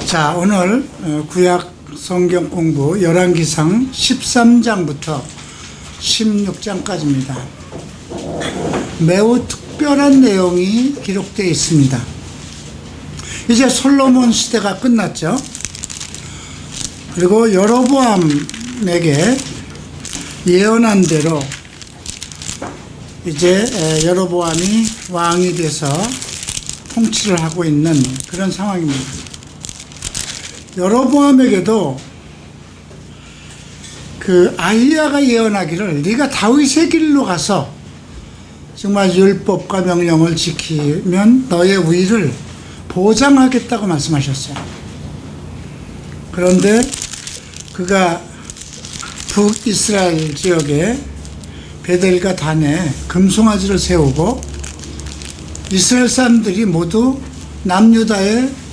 자, 오늘 구약 성경 공부 열왕기상 13장부터 16장까지입니다. 매우 특별한 내용이 기록되어 있습니다. 이제 솔로몬 시대가 끝났죠. 그리고 여로보암에게 예언한 대로 이제 여로보암이 왕이 돼서 통치를 하고 있는 그런 상황입니다. 여로보암에게도 그 아히야가 예언하기를 네가 다윗의 길로 가서 정말 율법과 명령을 지키면 너의 우위를 보장하겠다고 말씀하셨어요. 그런데 그가 북이스라엘 지역에 베델과 단에 금송아지를 세우고 이스라엘 사람들이 모두 남유다의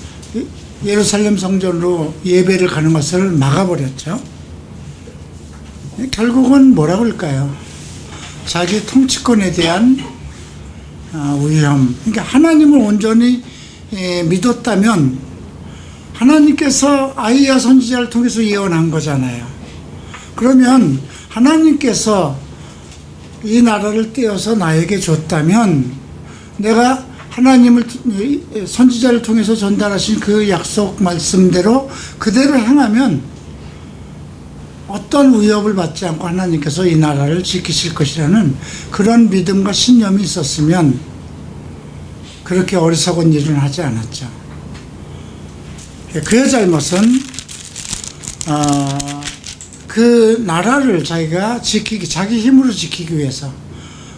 예루살렘 성전으로 예배를 가는 것을 막아버렸죠. 결국은 뭐라 그럴까요? 자기 통치권에 대한 위험. 그러니까 하나님을 온전히 믿었다면 하나님께서 아히야 선지자를 통해서 예언한 거잖아요. 그러면 하나님께서 이 나라를 떼어서 나에게 줬다면 내가 하나님을 선지자를 통해서 전달하신 그 약속 말씀대로 그대로 행하면 어떤 위협을 받지 않고 하나님께서 이 나라를 지키실 것이라는 그런 믿음과 신념이 있었으면 그렇게 어리석은 일은 하지 않았죠. 그의 잘못은 그 나라를 자기가 지키기, 자기 힘으로 지키기 위해서,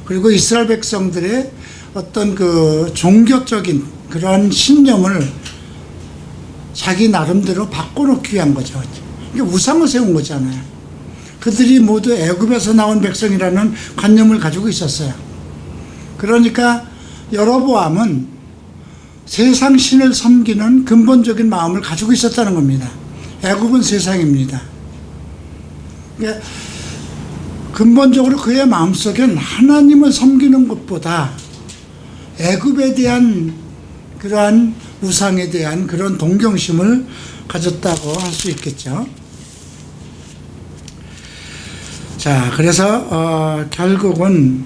그리고 이스라엘 백성들의 어떤 그 종교적인 그런 신념을 자기 나름대로 바꿔놓기 위한 거죠. 이게 우상을 세운 거잖아요. 그들이 모두 애굽에서 나온 백성이라는 관념을 가지고 있었어요. 그러니까 여로보암은 세상 신을 섬기는 근본적인 마음을 가지고 있었다는 겁니다. 애굽은 세상입니다. 그러니까 근본적으로 그의 마음속엔 하나님을 섬기는 것보다 애굽에 대한 그러한 우상에 대한 그런 동경심을 가졌다고 할 수 있겠죠. 자, 그래서 결국은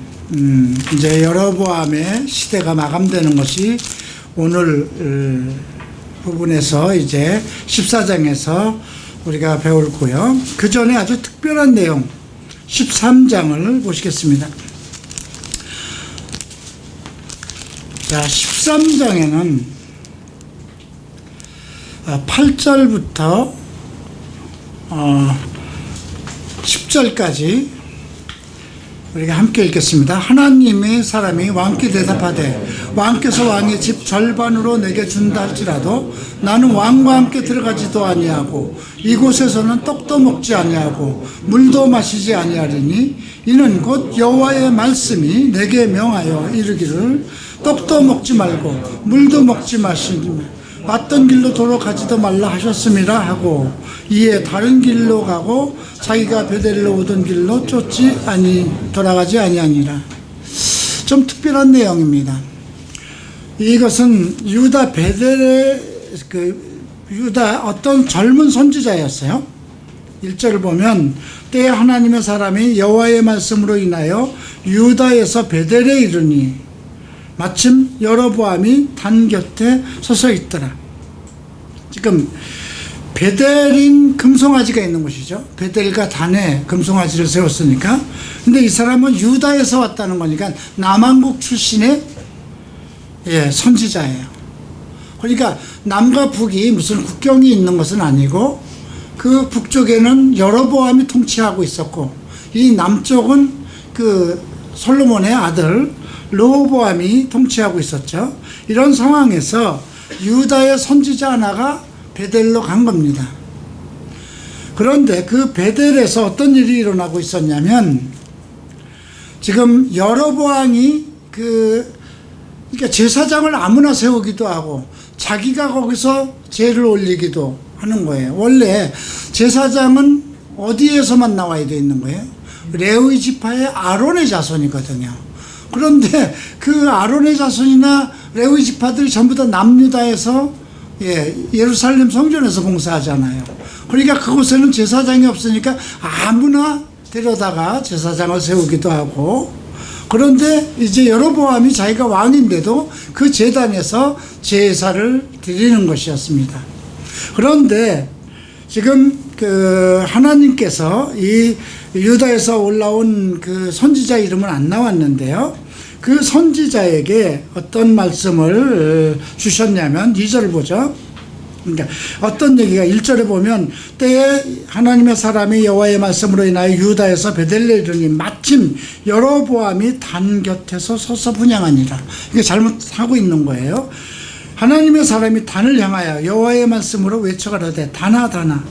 이제 여로보암의 시대가 마감되는 것이 오늘 부분에서 이제 14장에서 우리가 배울고요. 그 전에 아주 특별한 내용 13장을 보시겠습니다. 자, 13장에는 8절부터 10절까지 우리가 함께 읽겠습니다. 하나님의 사람이 왕께 대답하되 왕께서 왕의 집 절반으로 내게 준다 할지라도 나는 왕과 함께 들어가지도 아니하고 이곳에서는 떡도 먹지 아니하고 물도 마시지 아니하리니 이는 곧 여호와의 말씀이 내게 명하여 이르기를 떡도 먹지 말고 물도 먹지 마시니 왔던 길로 돌아가지도 말라 하셨음이라 하고 이에 다른 길로 가고 자기가 베델로 오던 길로 돌아가지 아니하니라. 좀 특별한 내용입니다. 이것은 유다 베델의 유다 어떤 젊은 선지자였어요. 1절을 보면 때에 하나님의 사람이 여호와의 말씀으로 인하여 유다에서 베델에 이르니 마침 여로보암이 단 곁에 서서 있더라. 지금 베델인 금송아지가 있는 곳이죠. 베델과 단에 금송아지를 세웠으니까. 근데 이 사람은 유다에서 왔다는 거니까 남한국 출신의 선지자예요. 그러니까 남과 북이 무슨 국경이 있는 것은 아니고 그 북쪽에는 여로보암이 통치하고 있었고 이 남쪽은 그 솔로몬의 아들 르호보암이 통치하고 있었죠. 이런 상황에서 유다의 선지자 하나가 베델로 간 겁니다. 그런데 그 베델에서 어떤 일이 일어나고 있었냐면 지금 여로보암이 그러니까 제사장을 아무나 세우기도 하고 자기가 거기서 제를 올리기도 하는 거예요. 원래 제사장은 어디에서만 나와야 돼 있는 거예요? 레위 지파의 아론의 자손이거든요. 그런데 그 아론의 자손이나 레위 지파들이 전부 다 남유다에서 예루살렘 성전에서 봉사하잖아요. 그러니까 그곳에는 제사장이 없으니까 아무나 데려다가 제사장을 세우기도 하고, 그런데 이제 여로보암이 자기가 왕인데도 그 제단에서 제사를 드리는 것이었습니다. 그런데 지금 그 하나님께서 이 유다에서 올라온 그 선지자 이름은 안 나왔는데요, 그 선지자에게 어떤 말씀을 주셨냐면 2절 보죠. 그러니까 어떤 얘기가 1절에 보면, 때에 하나님의 사람이 여호와의 말씀으로 인하여 유다에서 베델레에 이르니 마침 여로보암이 단 곁에서 서서 분향하니라. 이게 잘못하고 있는 거예요. 하나님의 사람이 단을 향하여 여호와의 말씀으로 외쳐가라되 단아 단아,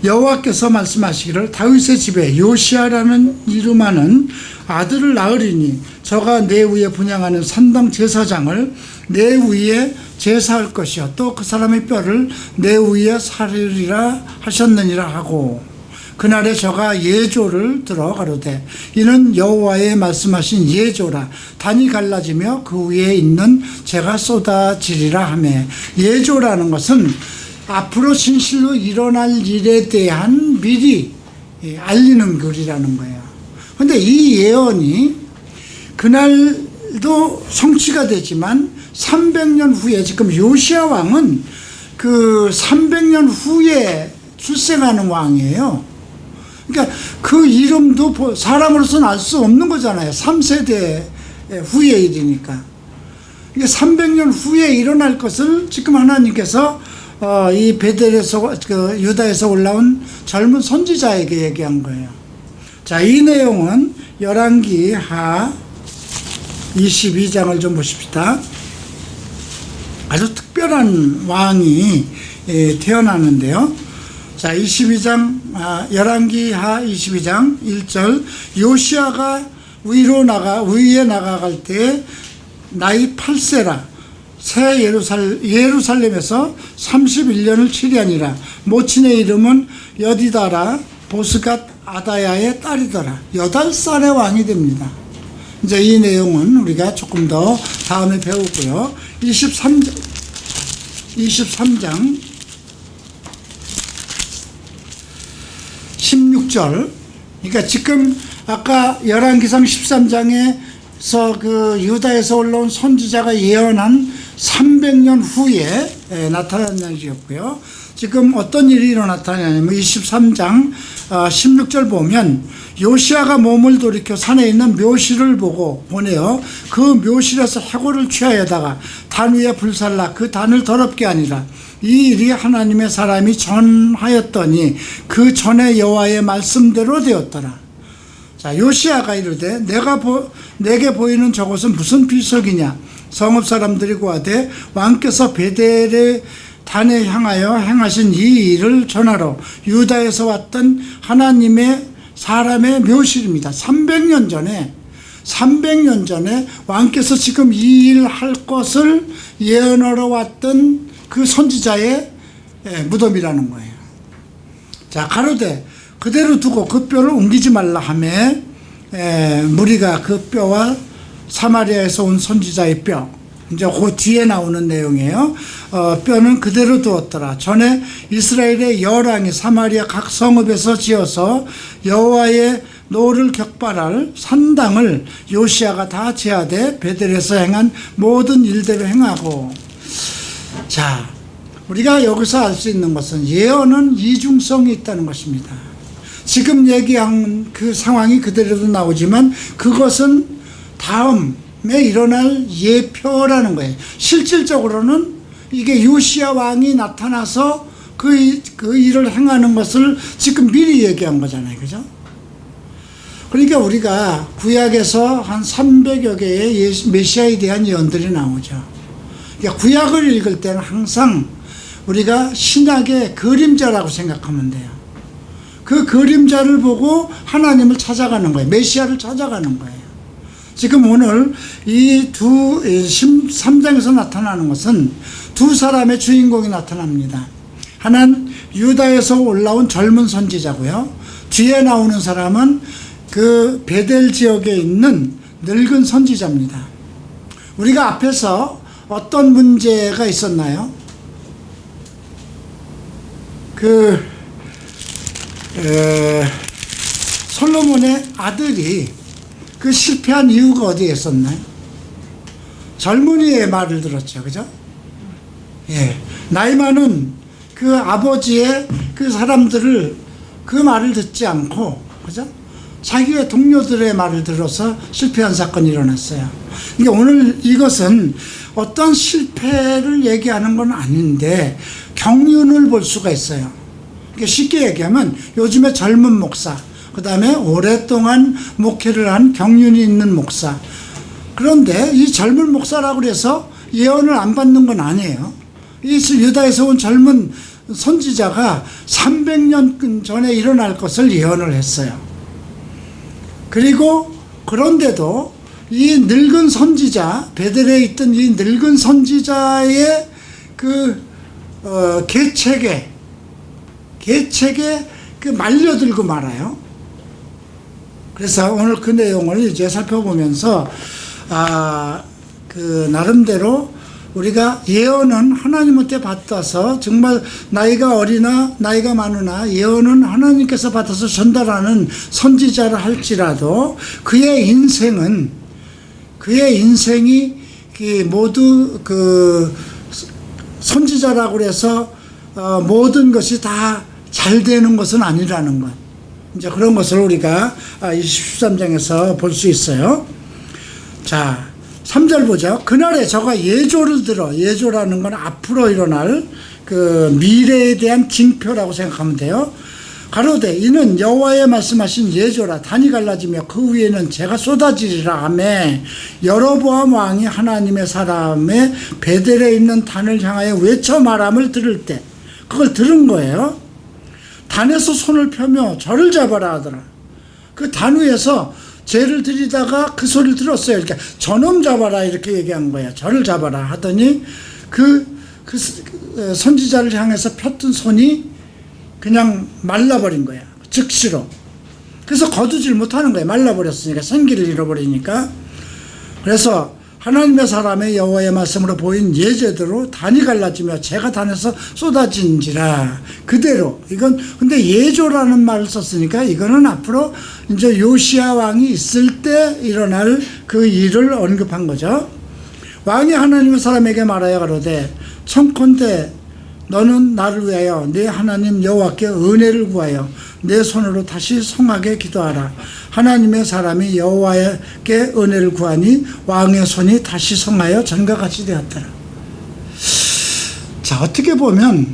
여호와께서 말씀하시기를 다윗의 집에 요시아라는 이름하는 아들을 낳으리니 저가 내 위에 분향하는 산당 제사장을 내 위에 제사할 것이요 또 그 사람의 뼈를 내 위에 사르리라 하셨느니라 하고, 그날에 저가 예조를 들어 가로되 이는 여호와의 말씀하신 예조라, 단이 갈라지며 그 위에 있는 재가 쏟아지리라 하매, 예조라는 것은 앞으로 진실로 일어날 일에 대한 미리 알리는 글이라는 거예요. 그런데 이 예언이 그날도 성취가 되지만 300년 후에, 지금 요시야 왕은 그 300년 후에 출생하는 왕이에요. 그러니까 그 이름도 사람으로서는 알 수 없는 거잖아요. 3세대 후의 일이니까. 이게 300년 후에 일어날 것을 지금 하나님께서 이 베델에서, 그 유다에서 올라온 젊은 선지자에게 얘기한 거예요. 자, 이 내용은 열왕기하 22장을 좀 보십시다. 아주 특별한 왕이 태어나는데요. 자, 22장, 열왕기하 22장 1절, 요시아가 위에 나가갈 때 나이 8세라. 새 예루살렘에서 31년을 치리하니라. 모친의 이름은 여디다라 보스갓 아다야의 딸이더라. 8살의 왕이 됩니다. 이제 이 내용은 우리가 조금 더 다음에 배우고요. 23장 16절. 그러니까 지금 아까 열왕기상 13장에서 그 유다에서 올라온 선지자가 예언한 300년 후에 나타난 일이었고요. 지금 어떤 일이 일어났다냐면 23장 16절 보면, 요시아가 몸을 돌이켜 산에 있는 묘실을 보내어 그 묘실에서 해골을 취하여다가 단 위에 불살라 그 단을 더럽게 하니라. 이 일이 하나님의 사람이 전하였더니 그 전에 여호와의 말씀대로 되었더라. 자, 요시아가 이르되 내게 보이는 저것은 무슨 비석이냐. 성읍 사람들이 고하되 왕께서 베델의 단에 향하여 행하신 이 일을 전하러 유다에서 왔던 하나님의 사람의 묘실입니다. 300년 전에 왕께서 지금 이 일 할 것을 예언하러 왔던 그 선지자의 무덤이라는 거예요. 자, 가로되 그대로 두고 그 뼈를 옮기지 말라 하매, 무리가 그 뼈와 사마리아에서 온 선지자의 뼈, 이제 그 뒤에 나오는 내용이에요. 뼈는 그대로 두었더라. 전에 이스라엘의 열왕이 사마리아 각 성읍에서 지어서 여호와의 노를 격발할 산당을 요시아가 다 제하되 베델에서 행한 모든 일대로 행하고. 자, 우리가 여기서 알 수 있는 것은 예언은 이중성이 있다는 것입니다. 지금 얘기한 그 상황이 그대로도 나오지만 그것은 다음에 일어날 예표라는 거예요. 실질적으로는 이게 요시야 왕이 나타나서 그 일을 행하는 것을 지금 미리 얘기한 거잖아요. 그죠? 그러니까 우리가 구약에서 한 300여 개의 메시아에 대한 예언들이 나오죠. 그러니까 구약을 읽을 때는 항상 우리가 신약의 그림자라고 생각하면 돼요. 그 그림자를 보고 하나님을 찾아가는 거예요. 메시아를 찾아가는 거예요. 지금 오늘 이 3장에서 나타나는 것은 두 사람의 주인공이 나타납니다. 하나는 유다에서 올라온 젊은 선지자고요. 뒤에 나오는 사람은 그 베델 지역에 있는 늙은 선지자입니다. 우리가 앞에서 어떤 문제가 있었나요? 그 솔로몬의 아들이 그 실패한 이유가 어디에 있었나요? 젊은이의 말을 들었죠. 그죠? 예. 나이 많은 그 아버지의 그 사람들을 그 말을 듣지 않고, 그죠? 자기의 동료들의 말을 들어서 실패한 사건이 일어났어요. 그러니까 오늘 이것은 어떤 실패를 얘기하는 건 아닌데 경륜을 볼 수가 있어요. 그러니까 쉽게 얘기하면 요즘에 젊은 목사, 그 다음에 오랫동안 목회를 한 경륜이 있는 목사. 그런데 이 젊은 목사라고 해서 예언을 안 받는 건 아니에요. 이 유다에서 온 젊은 선지자가 300년 전에 일어날 것을 예언을 했어요. 그리고 그런데도 이 늙은 선지자, 베델에 있던 이 늙은 선지자의 그 계책에 그 말려들고 말아요. 그래서 오늘 그 내용을 이제 살펴보면서 그 나름대로 우리가 예언은 하나님한테 받아서 정말 나이가 어리나 나이가 많으나 예언은 하나님께서 받아서 전달하는 선지자를 할지라도 그의 인생이 모두 그 선지자라고 해서 모든 것이 다 잘 되는 것은 아니라는 것. 이제 그런 것을 우리가 13장에서 볼 수 있어요. 자, 3절 보죠. 그날에 저가 예조를 들어, 예조라는 건 앞으로 일어날 그 미래에 대한 징표라고 생각하면 돼요. 가로되 이는 여호와의 말씀하신 예조라. 단이 갈라지며 그 위에는 재가 쏟아지리라 하매 여로보암 왕이 하나님의 사람의 베델에 있는 단을 향하여 외쳐 말함을 들을 때, 그걸 들은 거예요. 단에서 손을 펴며 저를 잡아라 하더라. 그 단 위에서 죄를 들이다가 그 소리를 들었어요. 그러니까 저놈 잡아라 이렇게 얘기한 거예요. 저를 잡아라 하더니 그 선지자를 향해서 폈던 손이 그냥 말라버린 거야. 즉시로. 그래서 거두질 못하는 거예요. 말라버렸으니까, 생기를 잃어버리니까. 그래서 하나님의 사람의 여호와의 말씀으로 보인 예제대로 단이 갈라지며 재가 단에서 쏟아진지라. 그대로. 이건 근데 예조라는 말을 썼으니까 이거는 앞으로 이제 요시야 왕이 있을 때 일어날 그 일을 언급한 거죠. 왕이 하나님의 사람에게 말하여 가로되 청컨대 너는 나를 위하여 내 하나님 여호와께 은혜를 구하여 내 손으로 다시 성하게 기도하라. 하나님의 사람이 여호와께 은혜를 구하니 왕의 손이 다시 성하여 전과 같이 되었더라. 자, 어떻게 보면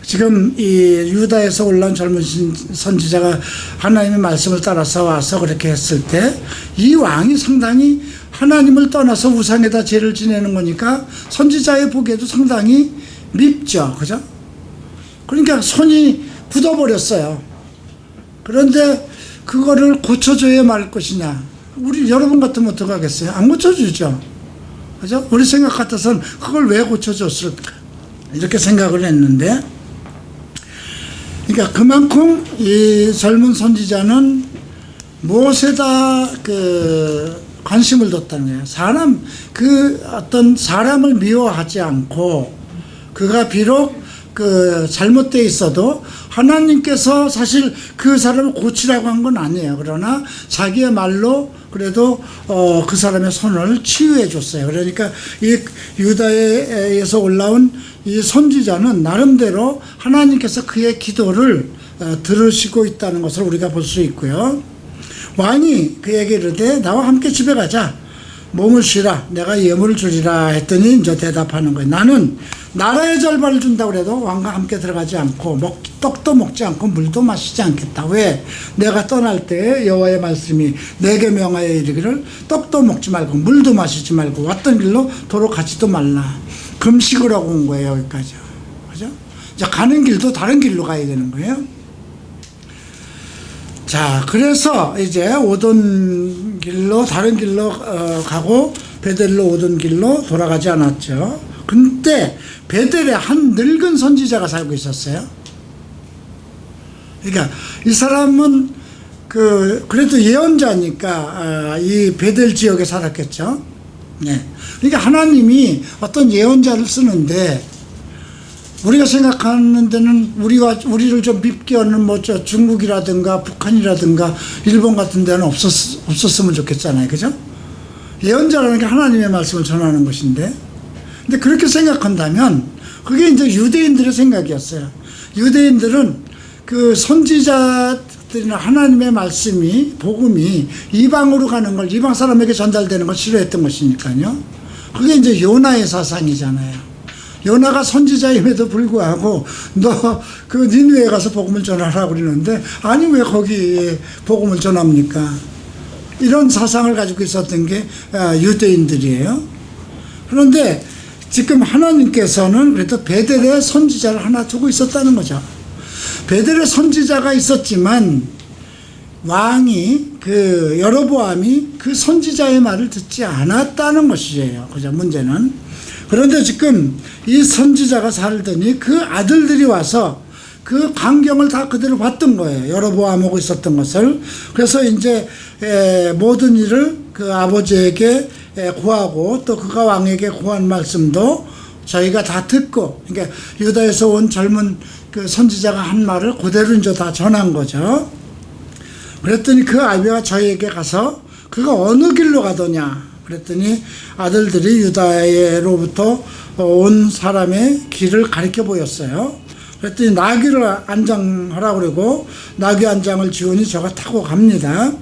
지금 이 유다에서 올라온 젊은 선지자가 하나님의 말씀을 따라서 와서 그렇게 했을 때 이 왕이 상당히 하나님을 떠나서 우상에다 죄를 지내는 거니까 선지자의 보기에도 상당히 밉죠. 그죠? 그러니까 손이 굳어버렸어요. 그런데 그거를 고쳐줘야 말 것이냐. 우리 여러분 같으면 어떡하겠어요? 안 고쳐주죠. 그죠? 우리 생각 같아서는 그걸 왜 고쳐줬을까? 이렇게 생각을 했는데, 그러니까 그만큼 이 젊은 선지자는 무엇에다 관심을 뒀다는 거예요. 어떤 사람을 미워하지 않고, 그가 비록 잘못되어 있어도 하나님께서 사실 그 사람을 고치라고 한 건 아니에요. 그러나 자기의 말로 그래도 그 사람의 손을 치유해 줬어요. 그러니까 이 유다에서 올라온 이 선지자는 나름대로 하나님께서 그의 기도를 들으시고 있다는 것을 우리가 볼 수 있고요. 왕이 그에게 이르되 나와 함께 집에 가자. 몸을 쉬라. 내가 예물을 주리라 했더니 이제 대답하는 거예요. 나는 나라의 절반을 준다고 해도 왕과 함께 들어가지 않고 떡도 먹지 않고 물도 마시지 않겠다. 왜? 내가 떠날 때 여호와의 말씀이 내게 명하여 이르기를 떡도 먹지 말고 물도 마시지 말고 왔던 길로 도로 가지도 말라. 금식을 하고 온 거예요. 여기까지. 그죠? 이제 가는 길도 다른 길로 가야 되는 거예요. 자, 그래서 이제 오던 길로 다른 길로 가고 베델로 오던 길로 돌아가지 않았죠. 근데 베델에 한 늙은 선지자가 살고 있었어요. 그러니까 이 사람은 그래도 예언자니까 이 베델 지역에 살았겠죠. 네. 그러니까 하나님이 어떤 예언자를 쓰는데 우리가 생각하는 데는 우리를 좀 밉게 하는 중국이라든가 북한이라든가 일본 같은 데는 없었으면 좋겠잖아요. 그죠? 예언자라는 게 하나님의 말씀을 전하는 것인데, 근데 그렇게 생각한다면 그게 이제 유대인들의 생각이었어요. 유대인들은 그 선지자들이나 하나님의 말씀이, 복음이 이방으로 가는 걸, 이방 사람에게 전달되는 걸 싫어했던 것이니까요. 그게 이제 요나의 사상이잖아요. 요나가 선지자임에도 불구하고 너 그 니느웨에 가서 복음을 전하라고 그러는데, 아니 왜 거기에 복음을 전합니까? 이런 사상을 가지고 있었던 게 유대인들이에요. 그런데 지금 하나님께서는 그래도 베델에 선지자를 하나 두고 있었다는 거죠. 베델에 선지자가 있었지만 왕이 여로보암이 그 선지자의 말을 듣지 않았다는 것이에요. 그죠? 문제는. 그런데 지금 이 선지자가 살더니 그 아들들이 와서 그 광경을 다 그대로 봤던 거예요. 여로보암하고 있었던 것을. 그래서 이제 모든 일을 그 아버지에게 구하고, 또 그가 왕에게 구한 말씀도 저희가 다 듣고, 그러니까 유다에서 온 젊은 그 선지자가 한 말을 그대로 이제 다 전한 거죠. 그랬더니 그 아비가 저희에게 가서 그가 어느 길로 가더냐 그랬더니 아들들이 유다로부터 온 사람의 길을 가리켜 보였어요. 그랬더니 나귀를 안장하라고 그러고 나귀 안장을 지우니 저가 타고 갑니다.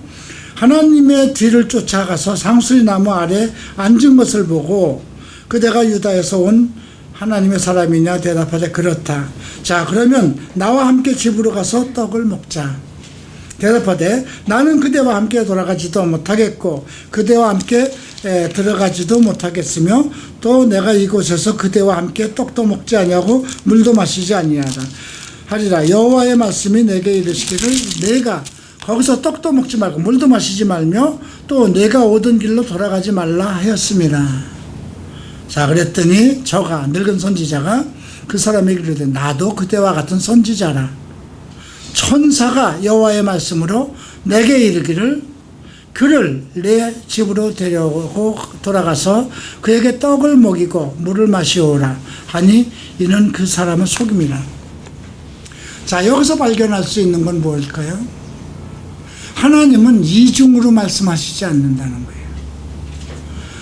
하나님의 뒤를 쫓아가서 상수리 나무 아래 앉은 것을 보고 그대가 유다에서 온 하나님의 사람이냐 대답하되 그렇다. 자, 그러면 나와 함께 집으로 가서 떡을 먹자. 대답하되 나는 그대와 함께 돌아가지도 못하겠고 그대와 함께 들어가지도 못하겠으며 또 내가 이곳에서 그대와 함께 떡도 먹지 아니하고 물도 마시지 아니하라 하리라. 여호와의 말씀이 내게 이르시기를 내가 거기서 떡도 먹지 말고 물도 마시지 말며 또 내가 오던 길로 돌아가지 말라 하였습니다. 자, 그랬더니 저가 늙은 선지자가 그 사람에게 이르되 나도 그대와 같은 선지자라. 천사가 여호와의 말씀으로 내게 이르기를 그를 내 집으로 데려오고 돌아가서 그에게 떡을 먹이고 물을 마시오라 하니 이는 그 사람을 속임이라. 자, 여기서 발견할 수 있는 건 뭘까요? 하나님은 이중으로 말씀하시지 않는다는 거예요.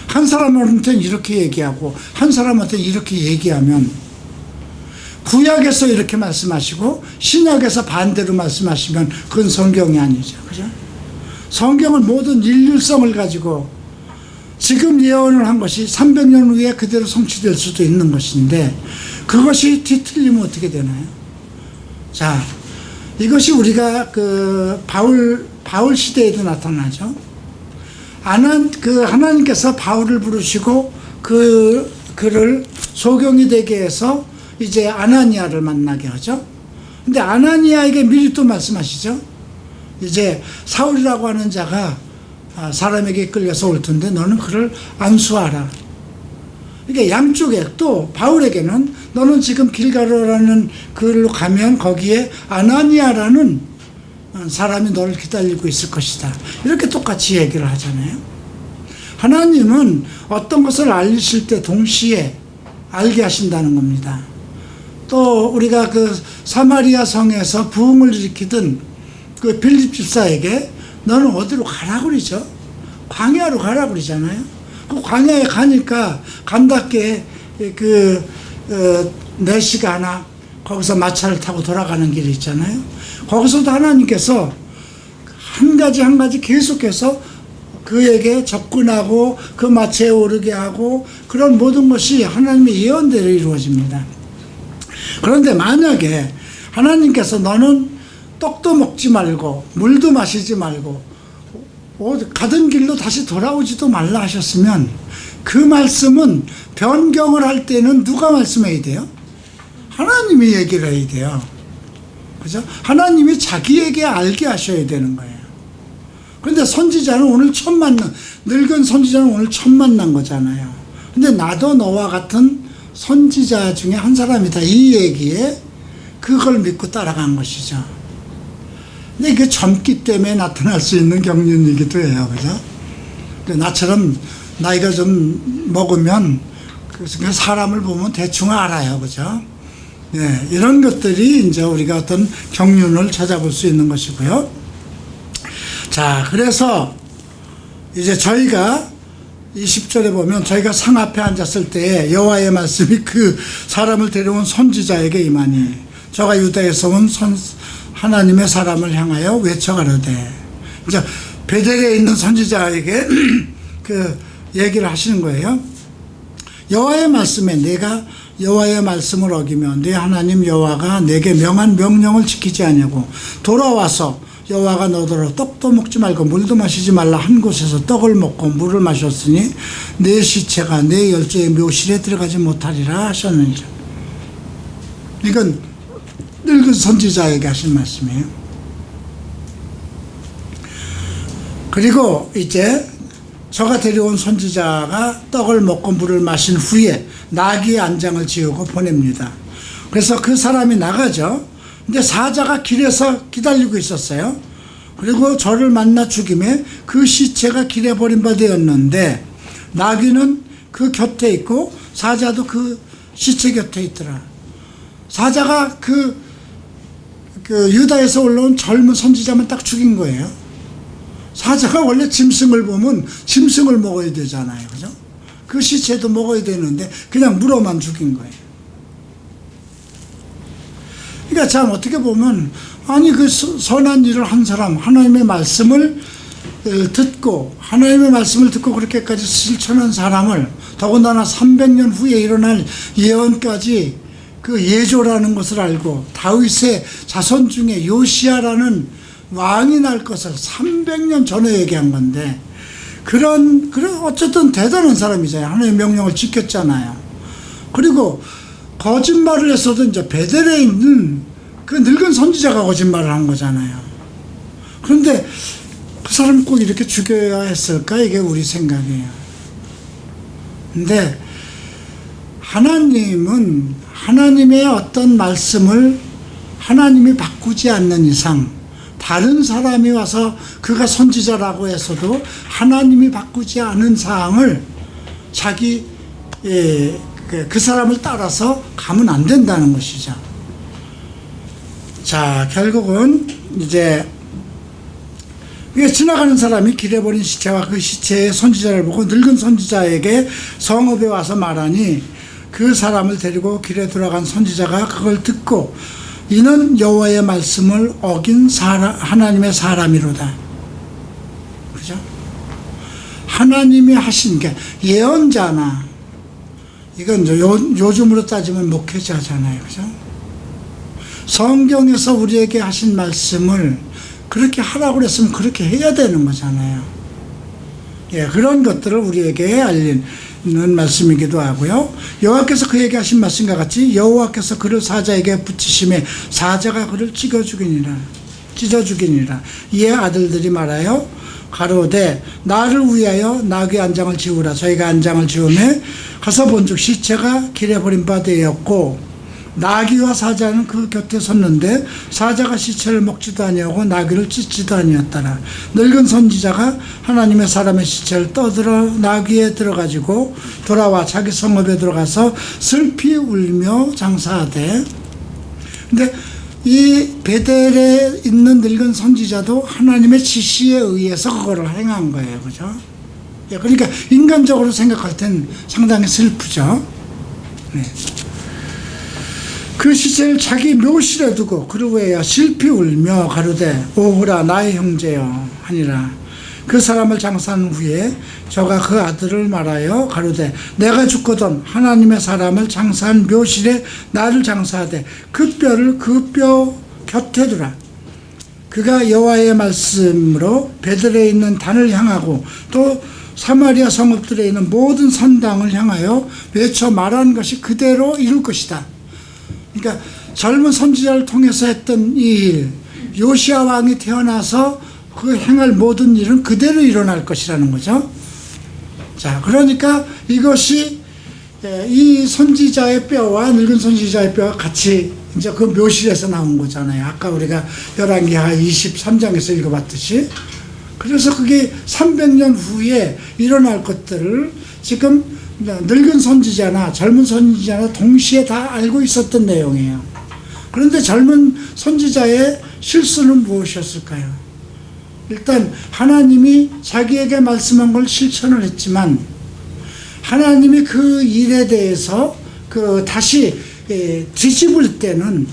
한 사람한테는 이렇게 얘기하고 한 사람한테는 이렇게 얘기하면, 구약에서 이렇게 말씀하시고 신약에서 반대로 말씀하시면 그건 성경이 아니죠. 그죠? 성경은 모든 일률성을 가지고 지금 예언을 한 것이 300년 후에 그대로 성취될 수도 있는 것인데 그것이 뒤틀리면 어떻게 되나요? 자, 이것이 우리가 그 바울 시대에도 나타나죠. 하나님께서 바울을 부르시고 그를 소경이 되게 해서 이제 아나니아를 만나게 하죠. 근데 아나니아에게 미리 또 말씀하시죠. 이제 사울이라고 하는 자가 사람에게 끌려서 올 텐데 너는 그를 안수하라. 이게 양쪽에 또 바울에게는 너는 지금 길가로라는 그로 가면 거기에 아나니아라는 사람이 너를 기다리고 있을 것이다. 이렇게 똑같이 얘기를 하잖아요. 하나님은 어떤 것을 알리실 때 동시에 알게 하신다는 겁니다. 또 우리가 그 사마리아 성에서 부흥을 일으키던 그 빌립 집사에게 너는 어디로 가라고 그러죠? 광야로 가라고 그러잖아요. 그 광야에 가니까 간답게 4시간 거기서 마차를 타고 돌아가는 길이 있잖아요. 거기서도 하나님께서 한 가지 계속해서 그에게 접근하고 그 마차에 오르게 하고 그런 모든 것이 하나님의 예언대로 이루어집니다. 그런데 만약에 하나님께서 너는 떡도 먹지 말고 물도 마시지 말고 가던 길로 다시 돌아오지도 말라 하셨으면 그 말씀은 변경을 할 때는 누가 말씀해야 돼요? 하나님이 얘기를 해야 돼요. 그죠? 하나님이 자기에게 알게 하셔야 되는 거예요. 그런데 선지자는 오늘 처음 늙은 선지자는 오늘 처음 만난 거잖아요. 근데 나도 너와 같은 선지자 중에 한 사람이다. 이 얘기에 그걸 믿고 따라간 것이죠. 근데 이게 젊기 때문에 나타날 수 있는 경륜이기도 해요. 그죠? 나처럼 나이가 좀 먹으면 사람을 보면 대충 알아요. 그죠? 네, 이런 것들이 이제 우리가 어떤 경륜을 찾아볼 수 있는 것이고요. 자, 그래서 이제 저희가 20절에 보면 저희가 상 앞에 앉았을 때 여호와의 말씀이 그 사람을 데려온 선지자에게 임하니 저가 유다에서 온 하나님의 사람을 향하여 외쳐가로되, 이제 베델에 있는 선지자에게 그 얘기를 하시는 거예요. 여호와의 말씀에 내가 여호와의 말씀을 어기면 네 하나님 여호와가 내게 명한 명령을 지키지 아니하고 돌아와서 여호와가 너더러 떡도 먹지 말고 물도 마시지 말라 한 곳에서 떡을 먹고 물을 마셨으니 내 시체가 내 열조의 묘실에 들어가지 못하리라 하셨느니라. 이건 늙은 선지자에게 하신 말씀이에요. 그리고 이제 저가 데려온 선지자가 떡을 먹고 물을 마신 후에 나귀의 안장을 지우고 보냅니다. 그래서 그 사람이 나가죠. 근데 사자가 길에서 기다리고 있었어요. 그리고 저를 만나 죽임에 그 시체가 길에 버림받았는데 나귀는 그 곁에 있고 사자도 그 시체 곁에 있더라. 사자가 그 유다에서 올라온 젊은 선지자만 딱 죽인 거예요. 사자가 원래 짐승을 보면 짐승을 먹어야 되잖아요. 그죠? 그 시체도 먹어야 되는데 그냥 물어만 죽인 거예요. 그러니까 참 어떻게 보면 아니 그 선한 일을 한 사람, 하나님의 말씀을 듣고 그렇게까지 실천한 사람을 더군다나 300년 후에 일어날 예언까지 그 예조라는 것을 알고 다윗의 자손 중에 요시야라는 왕이 날 것을 300년 전에 얘기한 건데 그런 어쨌든 대단한 사람이잖아요. 하나님의 명령을 지켰잖아요. 그리고 거짓말을 했어도 이제 베델에 있는 그 늙은 선지자가 거짓말을 한 거잖아요. 그런데 그 사람 꼭 이렇게 죽여야 했을까? 이게 우리 생각이에요. 근데 하나님은 하나님의 어떤 말씀을 하나님이 바꾸지 않는 이상 다른 사람이 와서 그가 선지자라고 해서도 하나님이 바꾸지 않은 사항을 자기 그 사람을 따라서 가면 안 된다는 것이죠. 자, 결국은 이제 지나가는 사람이 길에 버린 시체와 그 시체의 선지자를 보고 늙은 선지자에게 성읍에 와서 말하니 그 사람을 데리고 길에 돌아간 선지자가 그걸 듣고 이는 여호와의 말씀을 어긴 하나님의 사람이로다. 그죠? 하나님이 하신 게 예언자나 이건 요즘으로 따지면 목회자잖아요. 그죠? 성경에서 우리에게 하신 말씀을 그렇게 하라고 그랬으면 그렇게 해야 되는 거잖아요. 예, 그런 것들을 우리에게 알리는 말씀이기도 하고요. 여호와께서 그에게 하신 말씀과 같이 여호와께서 그를 사자에게 붙이심에 사자가 그를 찢어 죽이니라. 이에 아들들이 말하여 가로되 나를 위하여 나귀 안장을 지우라. 저희가 안장을 지우매 가서 본즉 시체가 길에 버린 바 되었고 나귀와 사자는 그 곁에 섰는데 사자가 시체를 먹지도 아니하고 나귀를 찢지도 아니었더라. 늙은 선지자가 하나님의 사람의 시체를 떠들어 나귀에 들어가지고 돌아와 자기 성읍에 들어가서 슬피 울며 장사하되. 근데 이 베델에 있는 늙은 선지자도 하나님의 지시에 의해서 그거를 행한 거예요. 그죠? 그러니까 인간적으로 생각할 땐 상당히 슬프죠. 네. 그 시체를 자기 묘실에 두고 그러고 해야 슬피 울며 가로되 오호라 나의 형제여 하니라. 그 사람을 장사한 후에 저가 그 아들을 말하여 가로되 내가 죽거든 하나님의 사람을 장사한 묘실에 나를 장사하되 그 뼈를 그 뼈 곁에 두라. 그가 여호와의 말씀으로 베들에 있는 단을 향하고 또 사마리아 성읍들에 있는 모든 산당을 향하여 외쳐 말하는 것이 그대로 이룰 것이다. 그러니까 젊은 선지자를 통해서 했던 이 일, 요시야 왕이 태어나서 그 행할 모든 일은 그대로 일어날 것이라는 거죠. 자, 그러니까 이것이 이 선지자의 뼈와 늙은 선지자의 뼈가 같이 이제 그 묘실에서 나온 거잖아요. 아까 우리가 열왕기하 23장에서 읽어봤듯이. 그래서 그게 300년 후에 일어날 것들을 지금 늙은 선지자나 젊은 선지자나 동시에 다 알고 있었던 내용이에요. 그런데 젊은 선지자의 실수는 무엇이었을까요? 일단 하나님이 자기에게 말씀한 걸 실천을 했지만 하나님이 그 일에 대해서 다시 뒤집을 때는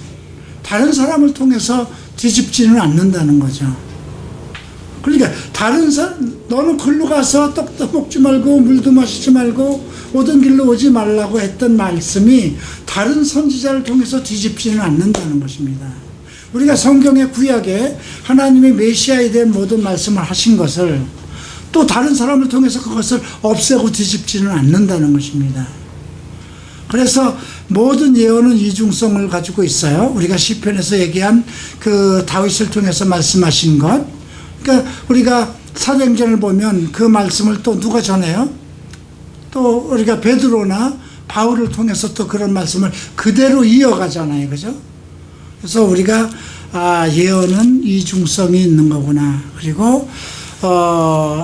다른 사람을 통해서 뒤집지는 않는다는 거죠. 그러니까 너는 글로 가서 떡도 먹지 말고 물도 마시지 말고 오던 길로 오지 말라고 했던 말씀이 다른 선지자를 통해서 뒤집지는 않는다는 것입니다. 우리가 성경의 구약에 하나님의 메시아에 대한 모든 말씀을 하신 것을 또 다른 사람을 통해서 그것을 없애고 뒤집지는 않는다는 것입니다. 그래서 모든 예언은 이중성을 가지고 있어요. 우리가 시편에서 얘기한 그 다윗을 통해서 말씀하신 것, 그러니까 우리가 사도행전을 보면 그 말씀을 또 누가 전해요? 또 우리가 베드로나 바울을 통해서 또 그런 말씀을 그대로 이어가잖아요. 그죠? 그래서 우리가 예언은 이중성이 있는 거구나. 그리고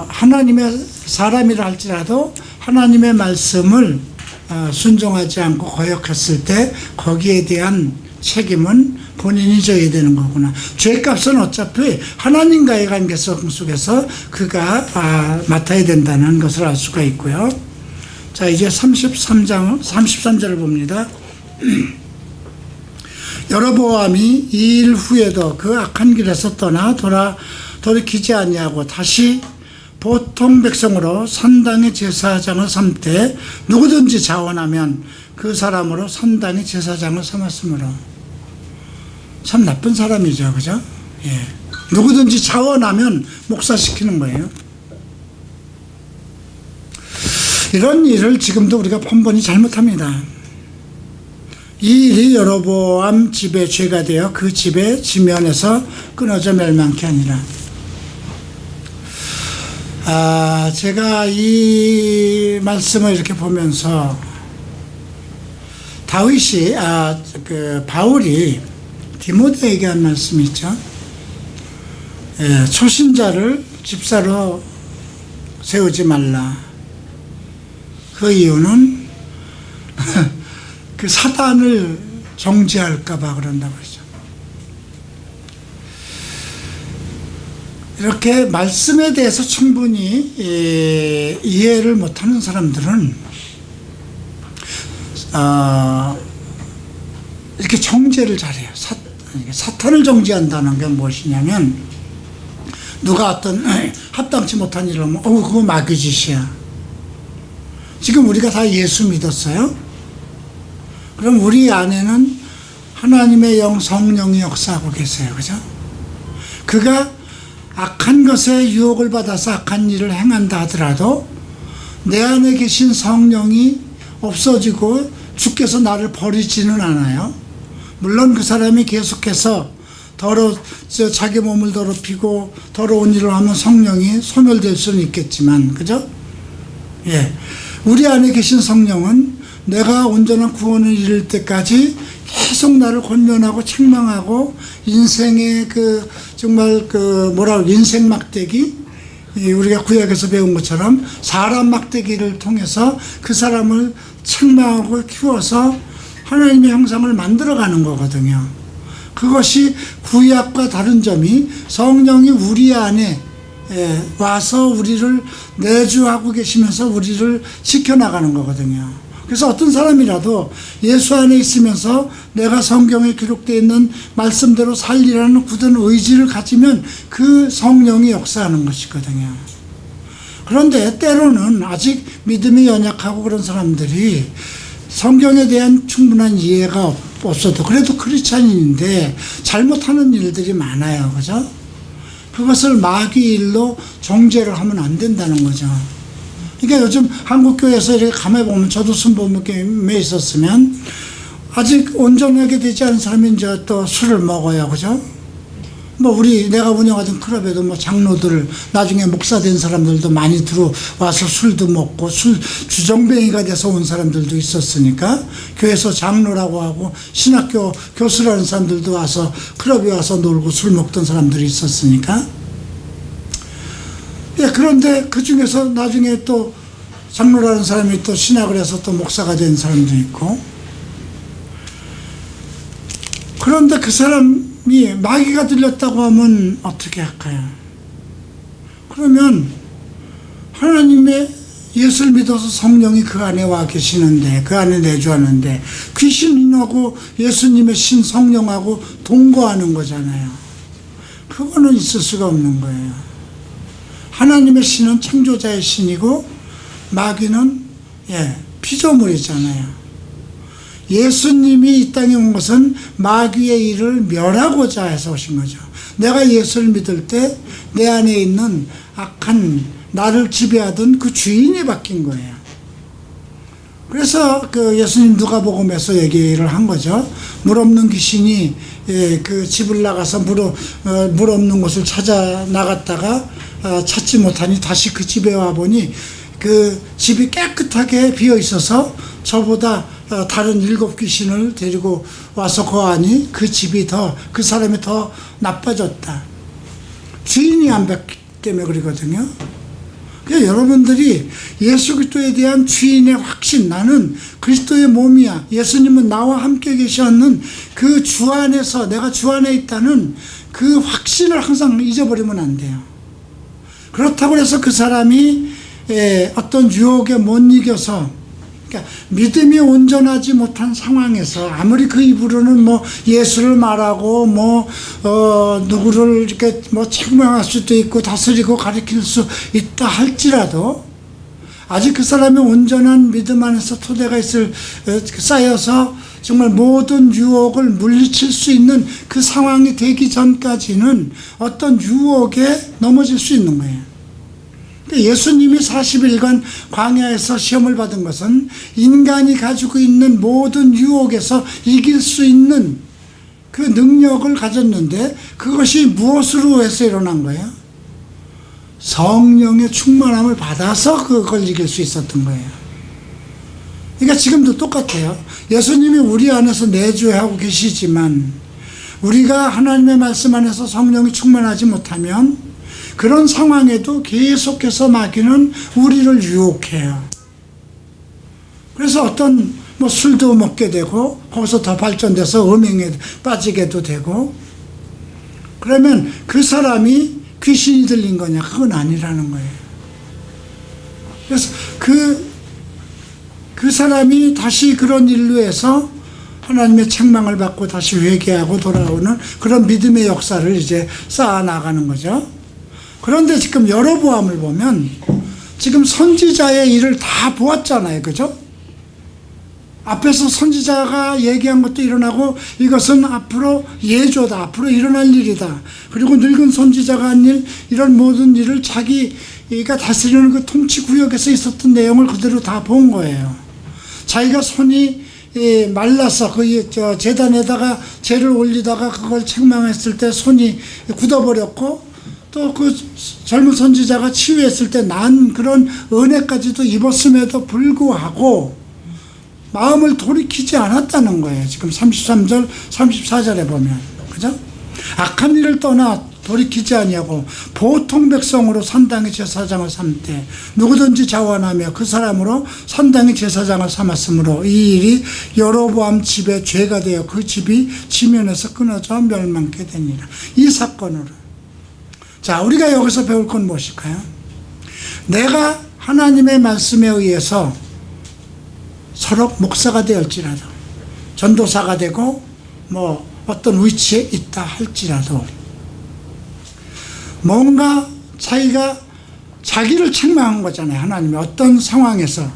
하나님의 사람이라 할지라도 하나님의 말씀을 순종하지 않고 거역했을 때 거기에 대한 책임은 본인이 져야 되는 거구나. 죄값은 어차피 하나님과의 관계성 속에서 그가 맡아야 된다는 것을 알 수가 있고요. 자, 이제 33절을 봅니다. 여로보암이 이 일 후에도 그 악한 길에서 떠나 돌이키지 아니하고 다시 보통 백성으로 산당의 제사장을 삼되 누구든지 자원하면 그 사람으로 산당의 제사장을 삼았으므로. 참 나쁜 사람이죠. 그죠? 예. 누구든지 자원하면 목사시키는 거예요. 이런 일을 지금도 우리가 번번이 잘못합니다. 이 일이 여로보암 집의 죄가 되어 그 집의 지면에서 끊어져 멸망케 하니라. 제가 이 말씀을 이렇게 보면서 다윗이 바울이 디모데에게 한 말씀이 있죠. 초신자를 집사로 세우지 말라. 그 이유는 그 사단을 정죄할까봐 그런다고 그러죠. 이렇게 말씀에 대해서 충분히 이해를 못하는 사람들은 이렇게 정죄를 잘해요. 사탄을 정죄한다는 게 무엇이냐면 누가 어떤 합당치 못한 일을 하면 그거 마귀짓이야. 지금 우리가 다 예수 믿었어요? 그럼 우리 안에는 하나님의 영 성령이 역사하고 계세요. 그죠? 그가 악한 것에 유혹을 받아서 악한 일을 행한다 하더라도 내 안에 계신 성령이 없어지고 주께서 나를 버리지는 않아요. 물론 그 사람이 계속해서 자기 몸을 더럽히고 더러운 일을 하면 성령이 소멸될 수는 있겠지만, 그죠? 예. 우리 안에 계신 성령은 내가 온전한 구원을 이룰 때까지 계속 나를 권면하고 책망하고 인생의 인생 막대기, 우리가 구약에서 배운 것처럼 사람 막대기를 통해서 그 사람을 책망하고 키워서 하나님의 형상을 만들어가는 거거든요. 그것이 구약과 다른 점이 성령이 우리 안에 와서 우리를 내주하고 계시면서 우리를 지켜나가는 거거든요. 그래서 어떤 사람이라도 예수 안에 있으면서 내가 성경에 기록되어 있는 말씀대로 살리라는 굳은 의지를 가지면 그 성령이 역사하는 것이거든요. 그런데 때로는 아직 믿음이 연약하고 그런 사람들이 성경에 대한 충분한 이해가 없어도 그래도 크리스찬인데 잘못하는 일들이 많아요. 그죠? 그것을 마귀 일로 정죄를 하면 안 된다는 거죠. 그러니까 요즘 한국교회에서 이렇게 가만히 보면 저도 순복음교회에 있었으면 아직 온전하게 되지 않은 사람이 이제 또 술을 먹어요. 그죠? 내가 운영하던 클럽에도 장로들, 나중에 목사 된 사람들도 많이 들어와서 술도 먹고 주정뱅이가 돼서 온 사람들도 있었으니까 교회에서 장로라고 하고 신학교 교수라는 사람들도 와서 클럽에 와서 놀고 술 먹던 사람들이 있었으니까. 예, 그런데 그 중에서 나중에 또 장로라는 사람이 또 신학을 해서 또 목사가 된 사람도 있고. 그런데 그 사람이 마귀가 들렸다고 하면 어떻게 할까요? 그러면 하나님의 예수를 믿어서 성령이 그 안에 와 계시는데, 그 안에 내주하는데 귀신하고 예수님의 신 성령하고 동거하는 거잖아요. 그거는 있을 수가 없는 거예요. 하나님의 신은 창조자의 신이고 마귀는 피조물이잖아요. 예수님이 이 땅에 온 것은 마귀의 일을 멸하고자 해서 오신 거죠. 내가 예수를 믿을 때 내 안에 있는 악한 나를 지배하던 그 주인이 바뀐 거예요. 그래서 그 예수님 누가복음에서 얘기를 한 거죠. 물 없는 귀신이 그 집을 나가서 물 없는 곳을 찾아 나갔다가 찾지 못하니 다시 그 집에 와 보니 그 집이 깨끗하게 비어 있어서 저보다 다른 7 귀신을 데리고 와서 거하니 그 집이 그 사람이 더 나빠졌다. 주인이 안 바뀌기 때문에 그러거든요. 그러니까 여러분들이 예수 그리스도에 대한 주인의 확신, 나는 그리스도의 몸이야, 예수님은 나와 함께 계셨는 그 주 안에서 내가 주 안에 있다는 그 확신을 항상 잊어버리면 안 돼요. 그렇다고 해서 그 사람이 어떤 유혹에 못 이겨서, 그러니까 믿음이 온전하지 못한 상황에서 아무리 그 입으로는 뭐 예수를 말하고 누구를 이렇게 책망할 수도 있고 다스리고 가르칠 수 있다 할지라도 아직 그 사람의 온전한 믿음 안에서 토대가 쌓여서 정말 모든 유혹을 물리칠 수 있는 그 상황이 되기 전까지는 어떤 유혹에 넘어질 수 있는 거예요. 예수님이 40일간 광야에서 시험을 받은 것은 인간이 가지고 있는 모든 유혹에서 이길 수 있는 그 능력을 가졌는데, 그것이 무엇으로 해서 일어난 거예요? 성령의 충만함을 받아서 그걸 이길 수 있었던 거예요. 그러니까 지금도 똑같아요. 예수님이 우리 안에서 내주하고 계시지만 우리가 하나님의 말씀 안에서 성령이 충만하지 못하면 그런 상황에도 계속해서 마귀는 우리를 유혹해요. 그래서 어떤 술도 먹게 되고 거기서 더 발전돼서 음행에 빠지게도 되고, 그러면 그 사람이 귀신이 들린 거냐? 그건 아니라는 거예요. 그래서 그 사람이 다시 그런 일로 해서 하나님의 책망을 받고 다시 회개하고 돌아오는 그런 믿음의 역사를 이제 쌓아나가는 거죠. 그런데 지금 여로보암을 보면 지금 선지자의 일을 다 보았잖아요. 그죠? 앞에서 선지자가 얘기한 것도 일어나고 이것은 앞으로 예조다, 앞으로 일어날 일이다. 그리고 늙은 선지자가 한 일, 이런 모든 일을 자기가 다스리는 그 통치 구역에서 있었던 내용을 그대로 다 본 거예요. 자기가 손이 말라서 그 제단에다가 재를 올리다가 그걸 책망했을 때 손이 굳어버렸고, 또 그 젊은 선지자가 치유했을 때 난 그런 은혜까지도 입었음에도 불구하고 마음을 돌이키지 않았다는 거예요. 지금 33절, 34절에 보면. 그죠? 악한 일을 떠나 돌이키지 아니하고 보통 백성으로 산당의 제사장을 삼되 누구든지 자원하며 그 사람으로 산당의 제사장을 삼았으므로 이 일이 여로보암 집에 죄가 되어 그 집이 지면에서 끊어져 멸망케 되니라. 이 사건으로. 자, 우리가 여기서 배울 건 무엇일까요? 내가 하나님의 말씀에 의해서 서로 목사가 되었지라도, 전도사가 되고 어떤 위치에 있다 할지라도 뭔가 자기를 책망한 거잖아요. 하나님이 어떤 상황에서